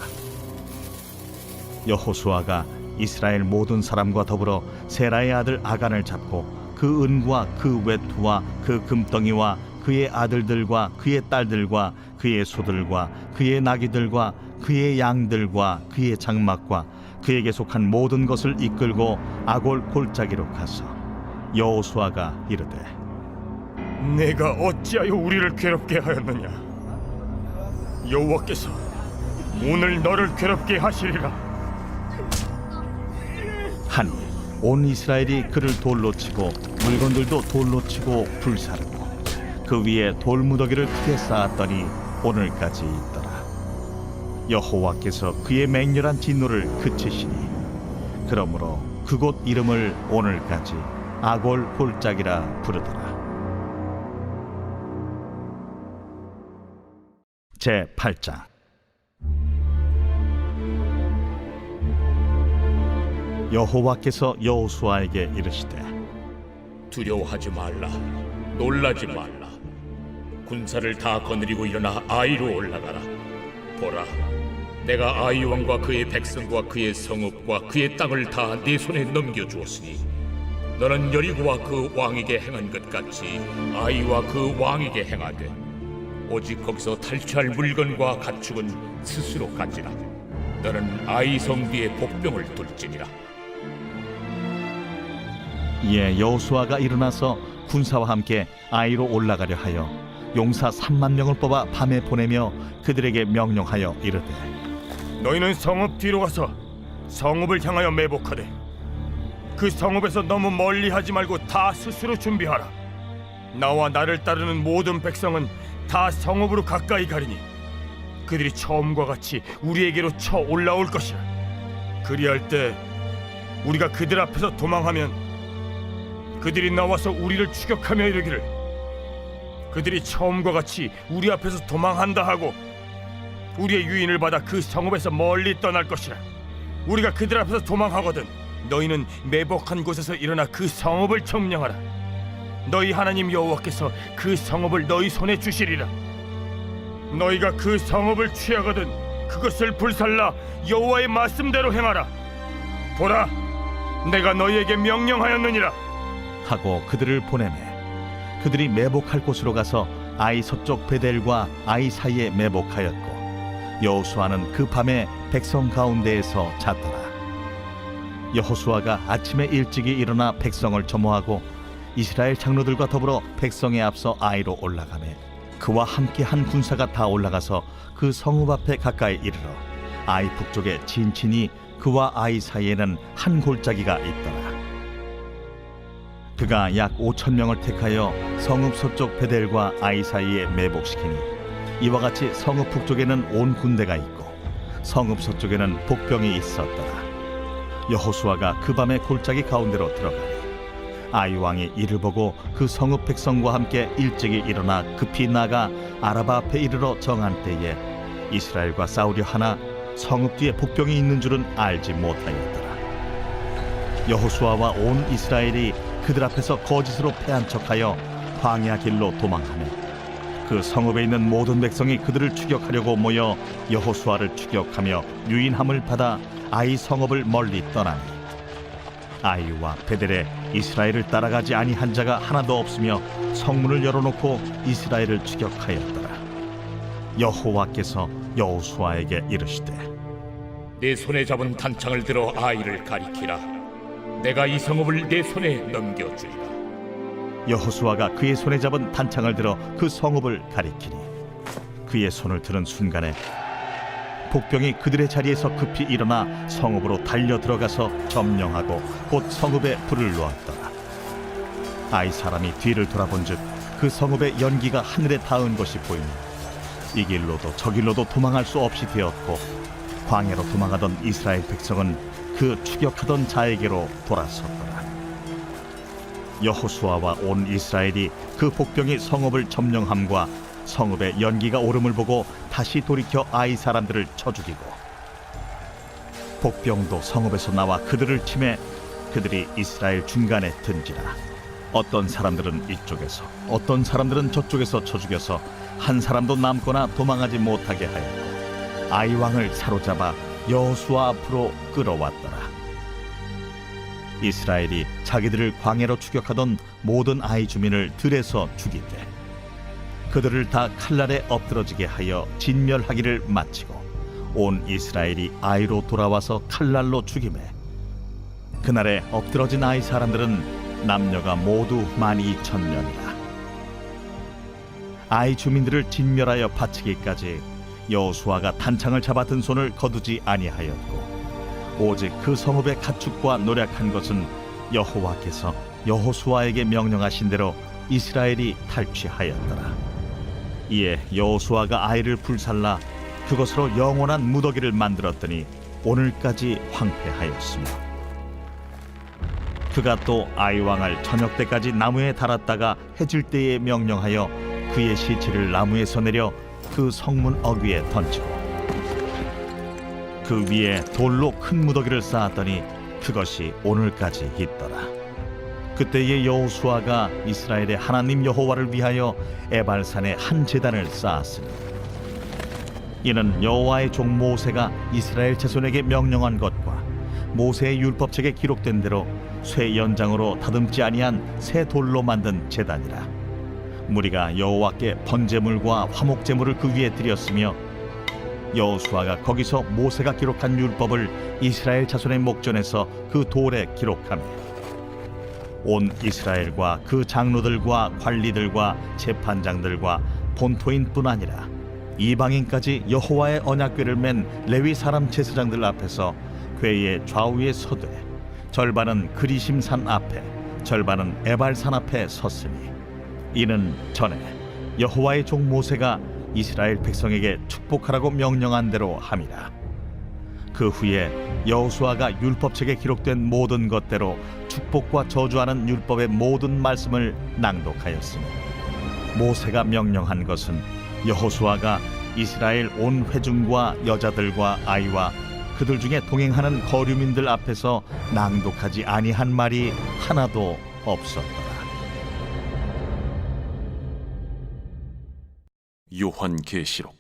[SPEAKER 4] 여호수아가 이스라엘 모든 사람과 더불어 세라의 아들 아간을 잡고 그 은과 그 외투와 그 금덩이와 그의 아들들과 그의 딸들과 그의 소들과 그의 나귀들과 그의 양들과 그의 장막과 그에게 속한 모든 것을 이끌고 아골 골짜기로 가서 여호수아가 이르되
[SPEAKER 5] 내가 어찌하여 우리를 괴롭게 하였느냐? 여호와께서 오늘 너를 괴롭게 하시리라.
[SPEAKER 4] 하니 온 이스라엘이 그를 돌로 치고 물건들도 돌로 치고 불사르고 그 위에 돌무더기를 크게 쌓았더니 오늘까지 있더라. 여호와께서 그의 맹렬한 진노를 그치시니 그러므로 그곳 이름을 오늘까지 아골 골짜기라 부르더라. 제 8장. 여호와께서 여호수아에게 이르시되
[SPEAKER 9] 두려워하지 말라. 놀라지 말라. 군사를 다 거느리고 일어나 아이로 올라가라. 보라, 내가 아이 왕과 그의 백성과 그의 성읍과 그의 땅을 다 네 손에 넘겨주었으니 너는 여리고와 그 왕에게 행한 것 같이 아이와 그 왕에게 행하되 오직 거기서 탈취할 물건과 가축은 스스로 가지라. 너는 아이 성비에 복병을 둘지니라.
[SPEAKER 4] 이에 여호수아가 일어나서 군사와 함께 아이로 올라가려 하여 용사 3만 명을 뽑아 밤에 보내며 그들에게 명령하여 이르되
[SPEAKER 5] 너희는 성읍 뒤로 가서 성읍을 향하여 매복하되 그 성읍에서 너무 멀리 하지 말고 다 스스로 준비하라. 나와 나를 따르는 모든 백성은 다 성읍으로 가까이 가리니 그들이 처음과 같이 우리에게로 쳐 올라올 것이라. 그리할 때 우리가 그들 앞에서 도망하면 그들이 나와서 우리를 추격하며 이르기를 그들이 처음과 같이 우리 앞에서 도망한다 하고 우리의 유인을 받아 그 성읍에서 멀리 떠날 것이라. 우리가 그들 앞에서 도망하거든 너희는 매복한 곳에서 일어나 그 성읍을 점령하라. 너희 하나님 여호와께서 그 성읍을 너희 손에 주시리라. 너희가 그 성읍을 취하거든 그것을 불살라 여호와의 말씀대로 행하라. 보라, 내가 너희에게 명령하였느니라.
[SPEAKER 8] 하고 그들을 보내매 그들이 매복할 곳으로 가서 아이 서쪽 베델과 아이 사이에 매복하였고 여호수아는 그 밤에 백성 가운데에서 잤더라. 여호수아가 아침에 일찍이 일어나 백성을 점호하고 이스라엘 장로들과 더불어 백성에 앞서 아이로 올라가매 그와 함께 한 군사가 다 올라가서 그 성읍 앞에 가까이 이르러 아이 북쪽에 진친이 그와 아이 사이에는 한 골짜기가 있더라. 그가 약 5,000명을 택하여 성읍 서쪽 베델과 아이 사이에 매복시키니 이와 같이 성읍 북쪽에는 온 군대가 있고 성읍 서쪽에는 복병이 있었더라. 여호수아가 그 밤에 골짜기 가운데로 들어가니 아이 왕이 이를 보고 그 성읍 백성과 함께 일찍이 일어나 급히 나가 아라바 앞에 이르러 정한 때에 이스라엘과 싸우려 하나 성읍 뒤에 복병이 있는 줄은 알지 못하였더라. 여호수아와 온 이스라엘이 그들 앞에서 거짓으로 패한 척하여 광야 길로 도망하며 그 성읍에 있는 모든 백성이 그들을 추격하려고 모여 여호수아를 추격하며 유인함을 받아 아이 성읍을 멀리 떠나니 아이와 베델에 이스라엘을 따라가지 아니한 자가 하나도 없으며 성문을 열어놓고 이스라엘을 추격하였더라. 여호와께서 여호수아에게 이르시되
[SPEAKER 9] 내 손에 잡은 단창을 들어 아이를 가리키라. 내가 이 성읍을 내 손에 넘겨주리라.
[SPEAKER 8] 여호수아가 그의 손에 잡은 단창을 들어 그 성읍을 가리키니 그의 손을 드는 순간에 복병이 그들의 자리에서 급히 일어나 성읍으로 달려 들어가서 점령하고 곧 성읍에 불을 놓았더라. 아이 사람이 뒤를 돌아본즉 그 성읍의 연기가 하늘에 닿은 것이 보이니 이 길로도 저 길로도 도망할 수 없이 되었고 광야로 도망하던 이스라엘 백성은 그 추격하던 자에게로 돌아섰더라. 여호수아와 온 이스라엘이 그 복병이 성읍을 점령함과 성읍의 연기가 오름을 보고 다시 돌이켜 아이 사람들을 쳐 죽이고 복병도 성읍에서 나와 그들을 치매 그들이 이스라엘 중간에 든지라. 어떤 사람들은 이쪽에서 어떤 사람들은 저쪽에서 쳐 죽여서 한 사람도 남거나 도망하지 못하게 하였고 아이 왕을 사로잡아 여호수아 앞으로 끌어왔더라. 이스라엘이 자기들을 광야로 추격하던 모든 아이 주민을 들에서 죽이되 그들을 다 칼날에 엎드러지게 하여 진멸하기를 마치고 온 이스라엘이 아이로 돌아와서 칼날로 죽이매 그날에 엎드러진 아이 사람들은 남녀가 모두 12,000명이라. 아이 주민들을 진멸하여 바치기까지 여호수아가 단창을 잡아 든 손을 거두지 아니하였고 오직 그 성읍의 가축과 노략한 것은 여호와께서 여호수아에게 명령하신 대로 이스라엘이 탈취하였더라. 이에 여호수아가 아이를 불살라 그것으로 영원한 무더기를 만들었더니 오늘까지 황폐하였으며 그가 또 아이 왕을 저녁 때까지 나무에 달았다가 해질 때에 명령하여 그의 시체를 나무에서 내려 그 성문 어귀에 던지고 그 위에 돌로 큰 무더기를 쌓았더니 그것이 오늘까지 있더라. 그때의 여호수아가 이스라엘의 하나님 여호와를 위하여 에발산에 한 제단을 쌓았으니 이는 여호와의 종 모세가 이스라엘 자손에게 명령한 것과 모세의 율법책에 기록된 대로 쇠 연장으로 다듬지 아니한 새 돌로 만든 제단이라. 무리가 여호와께 번제물과 화목제물을 그 위에 드렸으며 여호수아가 거기서 모세가 기록한 율법을 이스라엘 자손의 목전에서 그 돌에 기록하며 온 이스라엘과 그 장로들과 관리들과 재판장들과 본토인뿐 아니라 이방인까지 여호와의 언약궤를 맨 레위 사람 제사장들 앞에서 궤의 좌우에 서되
[SPEAKER 4] 절반은 그리심산 앞에, 절반은 에발산 앞에 섰으니 이는 전에 여호와의 종 모세가 이스라엘 백성에게 축복하라고 명령한 대로 함이라. 그 후에 여호수아가 율법책에 기록된 모든 것대로 축복과 저주하는 율법의 모든 말씀을 낭독하였으니 모세가 명령한 것은 여호수아가 이스라엘 온 회중과 여자들과 아이와 그들 중에 동행하는 거류민들 앞에서 낭독하지 아니한 말이 하나도 없었더라.
[SPEAKER 1] 요한계시록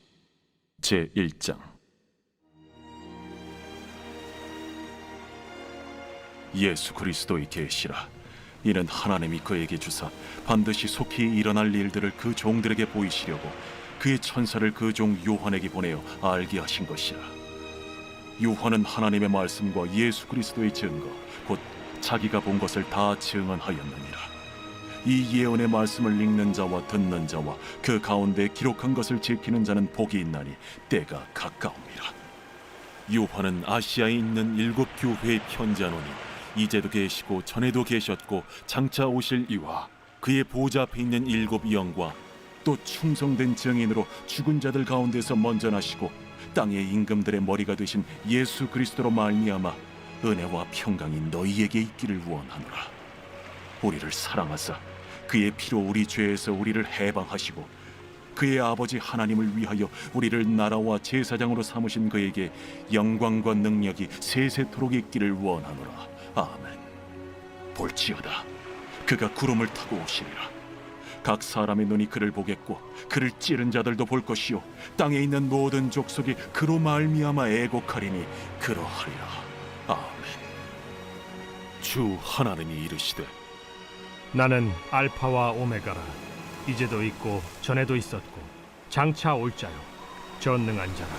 [SPEAKER 1] 제1장. 예수 그리스도의 계시라. 이는 하나님이 그에게 주사 반드시 속히 일어날 일들을 그 종들에게 보이시려고 그의 천사를 그 종 요한에게 보내어 알게 하신 것이라. 요한은 하나님의 말씀과 예수 그리스도의 증거 곧 자기가 본 것을 다 증언하였느니라. 이 예언의 말씀을 읽는 자와 듣는 자와 그 가운데 기록한 것을 지키는 자는 복이 있나니 때가 가까움이라. 요한은 아시아에 있는 7 교회에 편지하노니 이제도 계시고 전에도 계셨고 장차 오실 이와 그의 보좌 앞에 있는 7 영과 또 충성된 증인으로 죽은 자들 가운데서 먼저 나시고 땅의 임금들의 머리가 되신 예수 그리스도로 말미암아 은혜와 평강이 너희에게 있기를 원하노라. 우리를 사랑하사 그의 피로 우리 죄에서 우리를 해방하시고 그의 아버지 하나님을 위하여 우리를 나라와 제사장으로 삼으신 그에게 영광과 능력이 세세토록 있기를 원하노라. 아멘. 볼지어다 그가 구름을 타고 오시리라. 각 사람의 눈이 그를 보겠고 그를 찌른 자들도 볼 것이요 땅에 있는 모든 족속이 그로 말미암아 애곡하리니 그러하리라. 아멘. 주 하나님이 이르시되
[SPEAKER 5] 나는 알파와 오메가라. 이제도 있고 전에도 있었고 장차 올 자요 전능한 자라.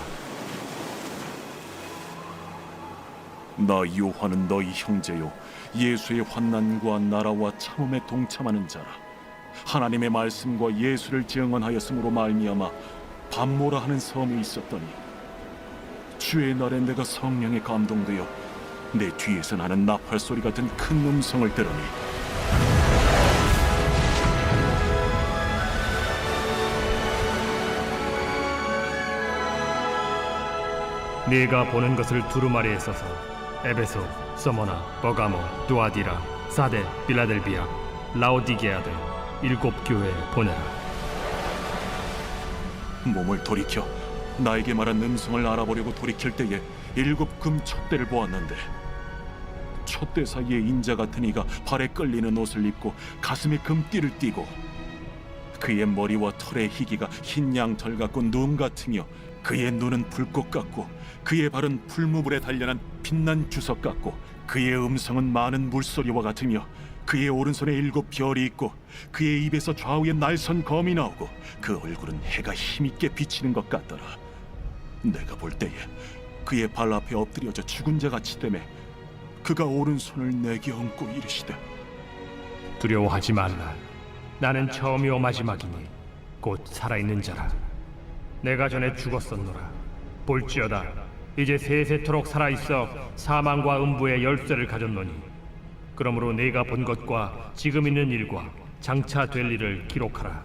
[SPEAKER 1] 나 요한은 너희 형제요 예수의 환난과 나라와 참음에 동참하는 자라. 하나님의 말씀과 예수를 증언하였으므로 말미암아 밤모라 하는 섬에 있었더니 주의 날에 내가 성령에 감동되어 내 뒤에서 나는 나팔 소리 같은 큰 음성을 들으니
[SPEAKER 5] 네가 보는 것을 두루마리에 써서 에베소, 서머나, 버가모, 두아디라, 사데, 빌라델비아, 라오디게아들 7 교회에 보내라.
[SPEAKER 1] 몸을 돌이켜 나에게 말한 음성을 알아보려고 돌이킬 때에 7 금 촛대를 보았는데 촛대 사이에 인자 같은 이가 발에 끌리는 옷을 입고 가슴에 금띠를 띠고 그의 머리와 털의 희기가 흰 양털 같고 눈 같으며 그의 눈은 불꽃 같고 그의 발은 풀무불에 단련한 빛난 주석 같고 그의 음성은 많은 물소리와 같으며 그의 오른손에 7 별이 있고 그의 입에서 좌우에 날선 검이 나오고 그 얼굴은 해가 힘있게 비치는 것 같더라. 내가 볼 때에 그의 발 앞에 엎드려져 죽은 자 같이 되매 그가 오른손을 내게 얹고 이르시되
[SPEAKER 5] 두려워하지 말라. 나는 처음이요 마지막이니 곧 살아있는 자라. 내가 전에 죽었었노라. 볼지어다 이제 세세토록 살아있어 사망과 음부의 열쇠를 가졌노니 그러므로 내가 본 것과 지금 있는 일과 장차 될 일을 기록하라.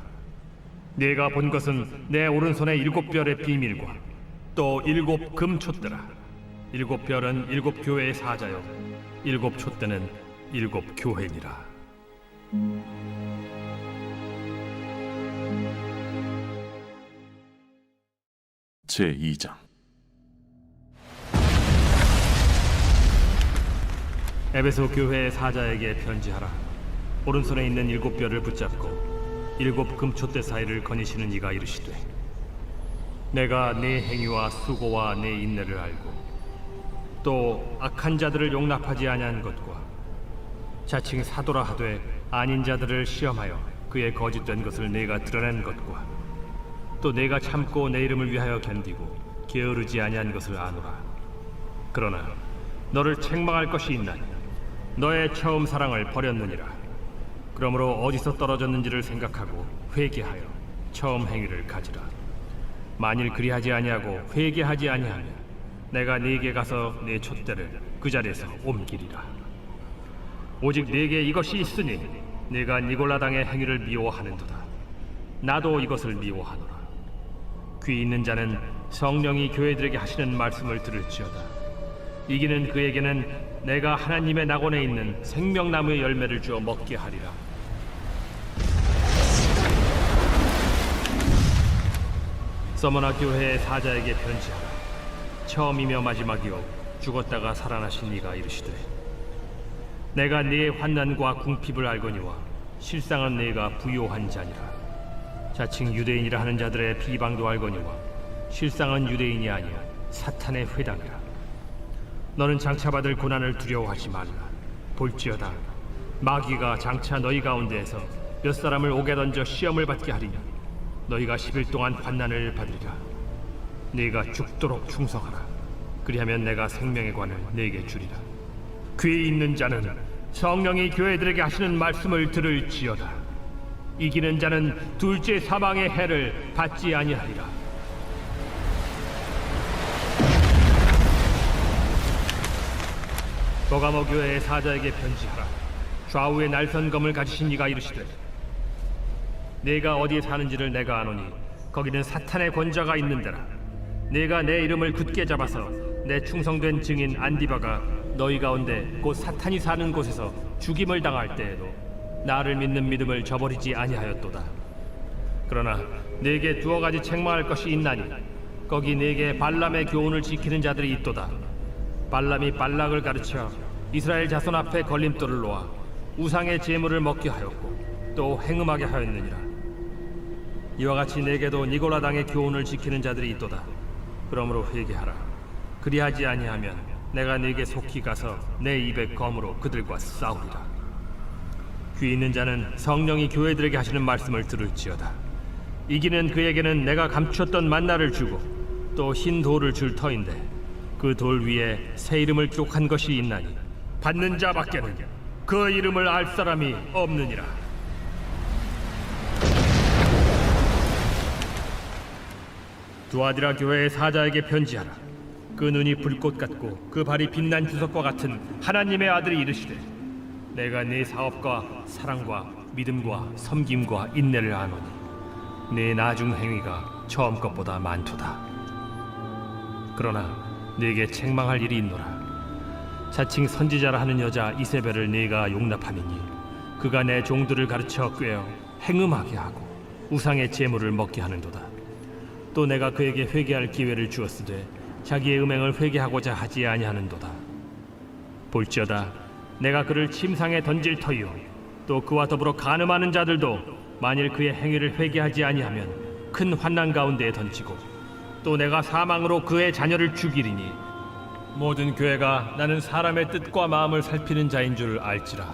[SPEAKER 5] 내가 본 것은 내 오른손의 7 별의 비밀과 또 7 금 촛대라. 7 별은 7 교회의 사자요 7 촛대는 7 교회니라.
[SPEAKER 1] 제2장.
[SPEAKER 5] 에베소 교회의 사자에게 편지하라. 오른손에 있는 7 별을 붙잡고 7 금촛대 사이를 거니시는 이가 이르시되 내가 네 행위와 수고와 네 인내를 알고 또 악한 자들을 용납하지 아니한 것과 자칭 사도라 하되 아닌 자들을 시험하여 그의 거짓된 것을 내가 드러낸 것과 또 내가 참고 내 이름을 위하여 견디고 게으르지 아니한 것을 아노라. 그러나 너를 책망할 것이 있나니 너의 처음 사랑을 버렸느니라. 그러므로 어디서 떨어졌는지를 생각하고 회개하여 처음 행위를 가지라. 만일 그리하지 아니하고 회개하지 아니하면 내가 네게 가서 네 촛대를 그 자리에서 옮기리라.
[SPEAKER 6] 오직 네게 이것이 있으니 네가 니골라 당의 행위를 미워하는도다. 나도 이것을 미워하노라. 귀 있는 자는 성령이 교회들에게 하시는 말씀을 들을지어다. 이기는 그에게는 내가 하나님의 낙원에 있는 생명나무의 열매를 주어 먹게 하리라. 서머나 교회의 사자에게 편지하라. 처음이며 마지막이요 죽었다가 살아나신 이가 이르시되, 내가 네의 환난과 궁핍을 알거니와 실상은 네가 부요한 자니라. 자칭 유대인이라 하는 자들의 비방도 알거니와 실상은 유대인이 아니야 사탄의 회당이라. 너는 장차 받을 고난을 두려워하지 말라. 볼지어다 마귀가 장차 너희 가운데에서 몇 사람을 옥에 던져 시험을 받게 하리냐. 너희가 10일 동안 환난을 받으리라. 네가 죽도록 충성하라. 그리하면 내가 생명의 관을 네게 주리라. 귀 있는 자는 성령이 교회들에게 하시는 말씀을 들을지어다. 이기는 자는 둘째 사망의 해를 받지 아니하리라. 버가모 교회의 사자에게 편지하라. 좌우에 날선 검을 가지신 이가 이르시되, 네가 어디에 사는지를 내가 아노니 거기는 사탄의 권자가 있는 데라. 네가 내 이름을 굳게 잡아서 내 충성된 증인 안디바가 너희 가운데 곧 사탄이 사는 곳에서 죽임을 당할 때에도 나를 믿는 믿음을 저버리지 아니하였도다. 그러나 네게 두어 가지 책망할 것이 있나니 거기 네게 발람의 교훈을 지키는 자들이 있도다. 발람이 발락을 가르쳐 이스라엘 자손 앞에 걸림돌을 놓아 우상의 제물을 먹게 하였고 또 행음하게 하였느니라. 이와 같이 네게도 니골라 당의 교훈을 지키는 자들이 있도다. 그러므로 회개하라. 그리하지 아니하면 내가 네게 속히 가서 내 입의 검으로 그들과 싸우리라. 귀 있는 자는 성령이 교회들에게 하시는 말씀을 들을지어다. 이기는 그에게는 내가 감추었던 만나를 주고 또 흰 돌을 줄 터인데 그 돌 위에 새 이름을 기록한 것이 있나니 받는 자밖에는 그 이름을 알 사람이 없느니라. 두아디라 교회의 사자에게 편지하라. 그 눈이 불꽃 같고 그 발이 빛난 주석과 같은 하나님의 아들이 이르시되, 내가 네 사업과 사랑과 믿음과 섬김과 인내를 아노니 네 나중 행위가 처음 것보다 많도다. 그러나 네게 책망할 일이 있노라. 자칭 선지자라 하는 여자 이세벨을 네가 용납함이니 그가 내 종들을 가르쳐 꾀어 행음하게 하고 우상의 제물을 먹게 하는도다. 또 내가 그에게 회개할 기회를 주었으되 자기의 음행을 회개하고자 하지 아니하는도다. 볼지어다 내가 그를 침상에 던질 터이요 또 그와 더불어 간음하는 자들도 만일 그의 행위를 회개하지 아니하면 큰 환난 가운데에 던지고 또 내가 사망으로 그의 자녀를 죽이리니 모든 교회가 나는 사람의 뜻과 마음을 살피는 자인 줄 알지라.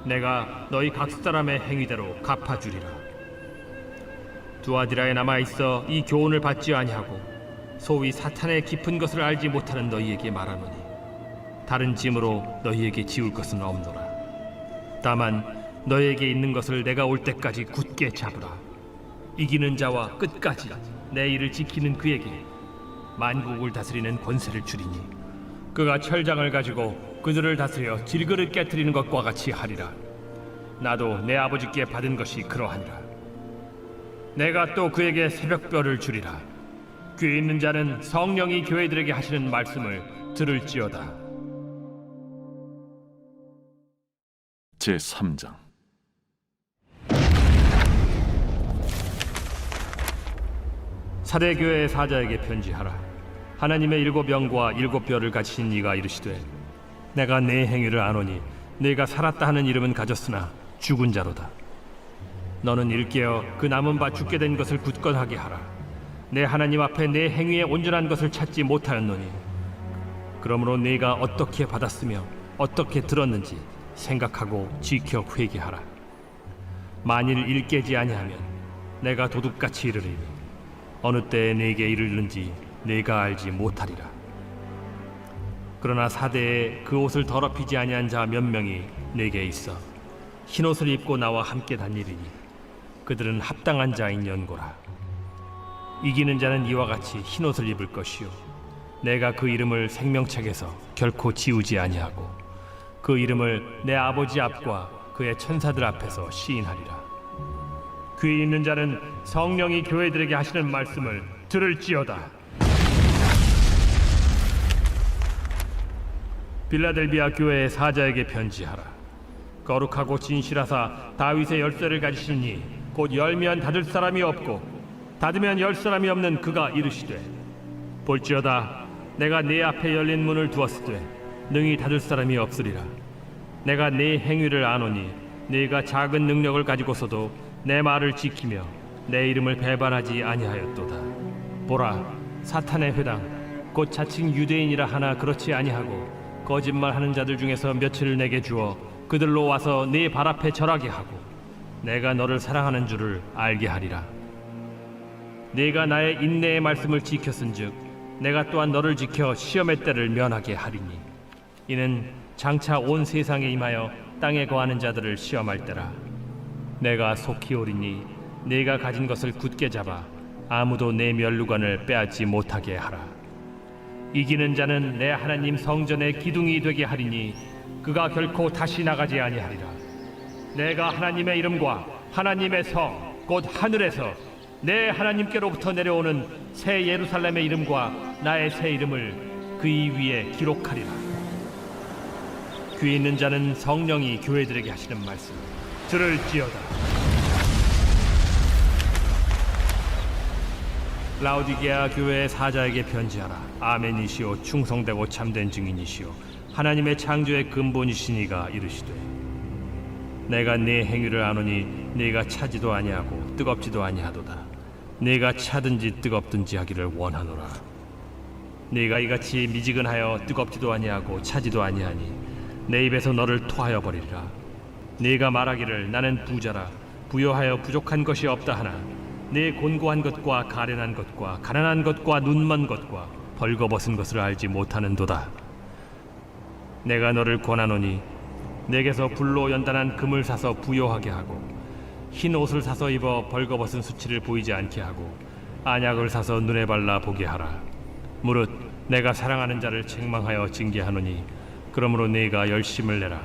[SPEAKER 6] 내가 너희 각 사람의 행위대로 갚아주리라. 두아디라에 남아있어 이 교훈을 받지 아니하고 소위 사탄의 깊은 것을 알지 못하는 너희에게 말하노니 다른 짐으로 너희에게 지울 것은 없노라. 다만 너희에게 있는 것을 내가 올 때까지 굳게 잡으라. 이기는 자와 끝까지 내 일을 지키는 그에게 만국을 다스리는 권세를 주리니 그가 철장을 가지고 그들을 다스려 질그릇 깨트리는 것과 같이 하리라. 나도 내 아버지께 받은 것이 그러하니라. 내가 또 그에게 새벽별을 주리라. 귀 있는 자는 성령이 교회들에게 하시는 말씀을 들을지어다.
[SPEAKER 1] 제3장.
[SPEAKER 6] 사대교회의 사자에게 편지하라. 하나님의 7영과 7별을 가지신 이가 이르시되, 내가 네 행위를 아노니 네가 살았다 하는 이름은 가졌으나 죽은 자로다. 너는 일깨어 그 남은 바 죽게 된 것을 굳건하게 하라. 내 하나님 앞에 내 행위의 온전한 것을 찾지 못하였노니 그러므로 네가 어떻게 받았으며 어떻게 들었는지 생각하고 지켜 회개하라. 만일 일깨지 아니하면 내가 도둑같이 이르리니 어느 때에 네게 이르는지 네가 알지 못하리라. 그러나 사대에 그 옷을 더럽히지 아니한 자 몇 명이 네게 있어 흰옷을 입고 나와 함께 다니리니 그들은 합당한 자인 연고라. 이기는 자는 이와 같이 흰옷을 입을 것이요 내가 그 이름을 생명책에서 결코 지우지 아니하고 그 이름을 내 아버지 앞과 그의 천사들 앞에서 시인하리라. 귀 있는 자는 성령이 교회들에게 하시는 말씀을 들을지어다. 빌라델비아 교회의 사자에게 편지하라. 거룩하고 진실하사 다윗의 열쇠를 가지시니 곧 열면 닫을 사람이 없고 닫으면 열 사람이 없는 그가 이르시되, 볼지어다 내가 네 앞에 열린 문을 두었으되 능히 닫을 사람이 없으리라. 내가 네 행위를 아노니 네가 작은 능력을 가지고서도 내 말을 지키며 내 이름을 배반하지 아니하였도다. 보라, 사탄의 회당 곧 자칭 유대인이라 하나 그렇지 아니하고 거짓말하는 자들 중에서 며칠을 내게 주어 그들로 와서 네 발 앞에 절하게 하고 내가 너를 사랑하는 줄을 알게 하리라. 네가 나의 인내의 말씀을 지켰은즉 내가 또한 너를 지켜 시험의 때를 면하게 하리니 이는 장차 온 세상에 임하여 땅에 거하는 자들을 시험할 때라. 내가 속히 오리니 네가 가진 것을 굳게 잡아 아무도 내 면류관을 빼앗지 못하게 하라. 이기는 자는 내 하나님 성전의 기둥이 되게 하리니 그가 결코 다시 나가지 아니하리라. 내가 하나님의 이름과 하나님의 성 곧 하늘에서 내 하나님께로부터 내려오는 새 예루살렘의 이름과 나의 새 이름을 그이 위에 기록하리라. 귀 있는 자는 성령이 교회들에게 하시는 말씀 들을지어다. 라오디게아 교회의 사자에게 편지하라. 아멘이시오 충성되고 참된 증인이시오 하나님의 창조의 근본이시니가 이르시되, 내가 네 행위를 아노니 네가 차지도 아니하고 뜨겁지도 아니하도다. 네가 차든지 뜨겁든지 하기를 원하노라. 네가 이같이 미지근하여 뜨겁지도 아니하고 차지도 아니하니 내 입에서 너를 토하여 버리리라. 네가 말하기를 나는 부자라 부여하여 부족한 것이 없다 하나 네 곤고한 것과 가련한 것과 가난한 것과 눈먼 것과 벌거벗은 것을 알지 못하는도다. 내가 너를 권하노니 내게서 불로 연단한 금을 사서 부요하게 하고 흰 옷을 사서 입어 벌거벗은 수치를 보이지 않게 하고 안약을 사서 눈에 발라 보게 하라. 무릇 내가 사랑하는 자를 책망하여 징계하노니 그러므로 네가 열심을 내라.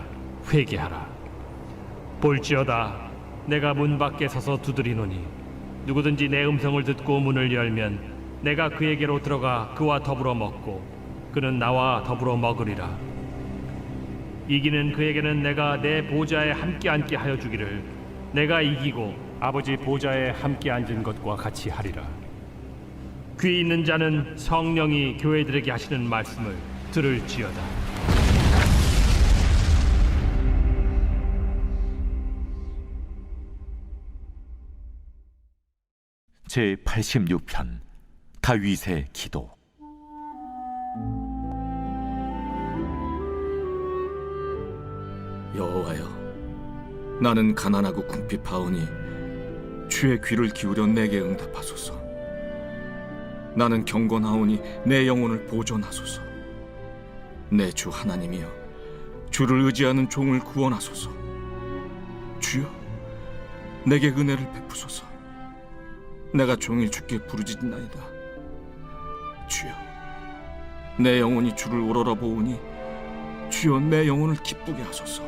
[SPEAKER 6] 회개하라. 볼지어다 내가 문 밖에 서서 두드리노니 누구든지 내 음성을 듣고 문을 열면 내가 그에게로 들어가 그와 더불어 먹고 그는 나와 더불어 먹으리라. 이기는 그에게는 내가 내 보좌에 함께 앉게 하여 주기를 내가 이기고 아버지 보좌에 함께 앉은 것과 같이 하리라. 귀 있는 자는 성령이 교회들에게 하시는 말씀을 들을지어다.
[SPEAKER 12] 제86편 다윗의 기도.
[SPEAKER 13] 여호와여, 나는 가난하고 궁핍하오니 주의 귀를 기울여 내게 응답하소서. 나는 경건하오니 내 영혼을 보존하소서. 내 주 하나님이여, 주를 의지하는 종을 구원하소서. 주여, 내게 은혜를 베푸소서. 내가 종일 주께 부르짖나이다. 주여, 내 영혼이 주를 우러러보오니 주여 내 영혼을 기쁘게 하소서.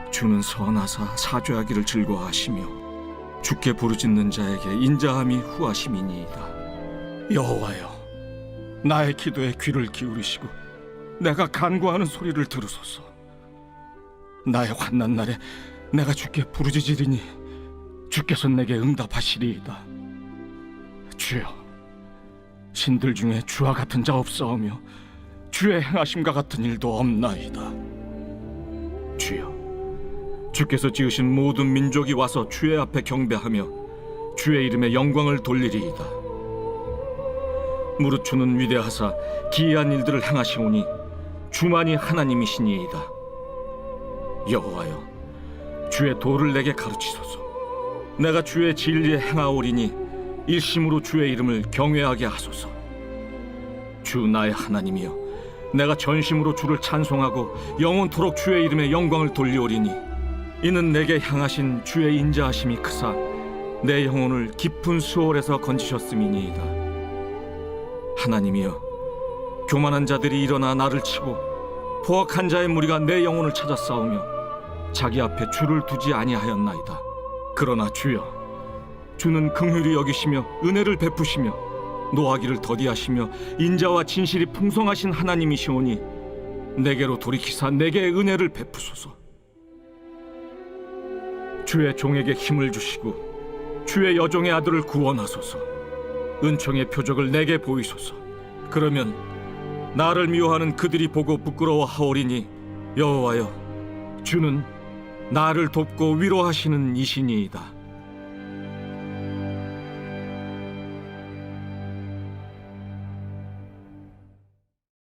[SPEAKER 13] 주는 선하사 사죄하기를 즐거워하시며 주께 부르짖는 자에게 인자함이 후하심이니이다. 여호와여, 나의 기도에 귀를 기울이시고 내가 간구하는 소리를 들으소서. 나의 환난 날에 내가 주께 부르짖으리니 주께서 내게 응답하시리이다. 주여, 신들 중에 주와 같은 자 없사오며 주의 행하심과 같은 일도 없나이다. 주여, 주께서 지으신 모든 민족이 와서 주의 앞에 경배하며 주의 이름에 영광을 돌리리이다. 무릇 주는 위대하사 기이한 일들을 행하시오니 주만이 하나님이시니이다. 여호와여, 주의 도를 내게 가르치소서. 내가 주의 진리에 행하오리니 일심으로 주의 이름을 경외하게 하소서. 주 나의 하나님이여, 내가 전심으로 주를 찬송하고 영원토록 주의 이름에 영광을 돌리오리니 이는 내게 향하신 주의 인자하심이 크사 내 영혼을 깊은 수월에서 건지셨음이니이다. 하나님이여, 교만한 자들이 일어나 나를 치고 포악한 자의 무리가 내 영혼을 찾아 싸우며 자기 앞에 주를 두지 아니하였나이다. 그러나 주여, 주는 긍휼히 여기시며 은혜를 베푸시며 노하기를 더디하시며 인자와 진실이 풍성하신 하나님이시오니 내게로 돌이키사 내게 은혜를 베푸소서. 주의 종에게 힘을 주시고 주의 여종의 아들을 구원하소서. 은총의 표적을 내게 보이소서. 그러면 나를 미워하는 그들이 보고 부끄러워하오리니 여호와여, 주는 나를 돕고 위로하시는 이시니이다.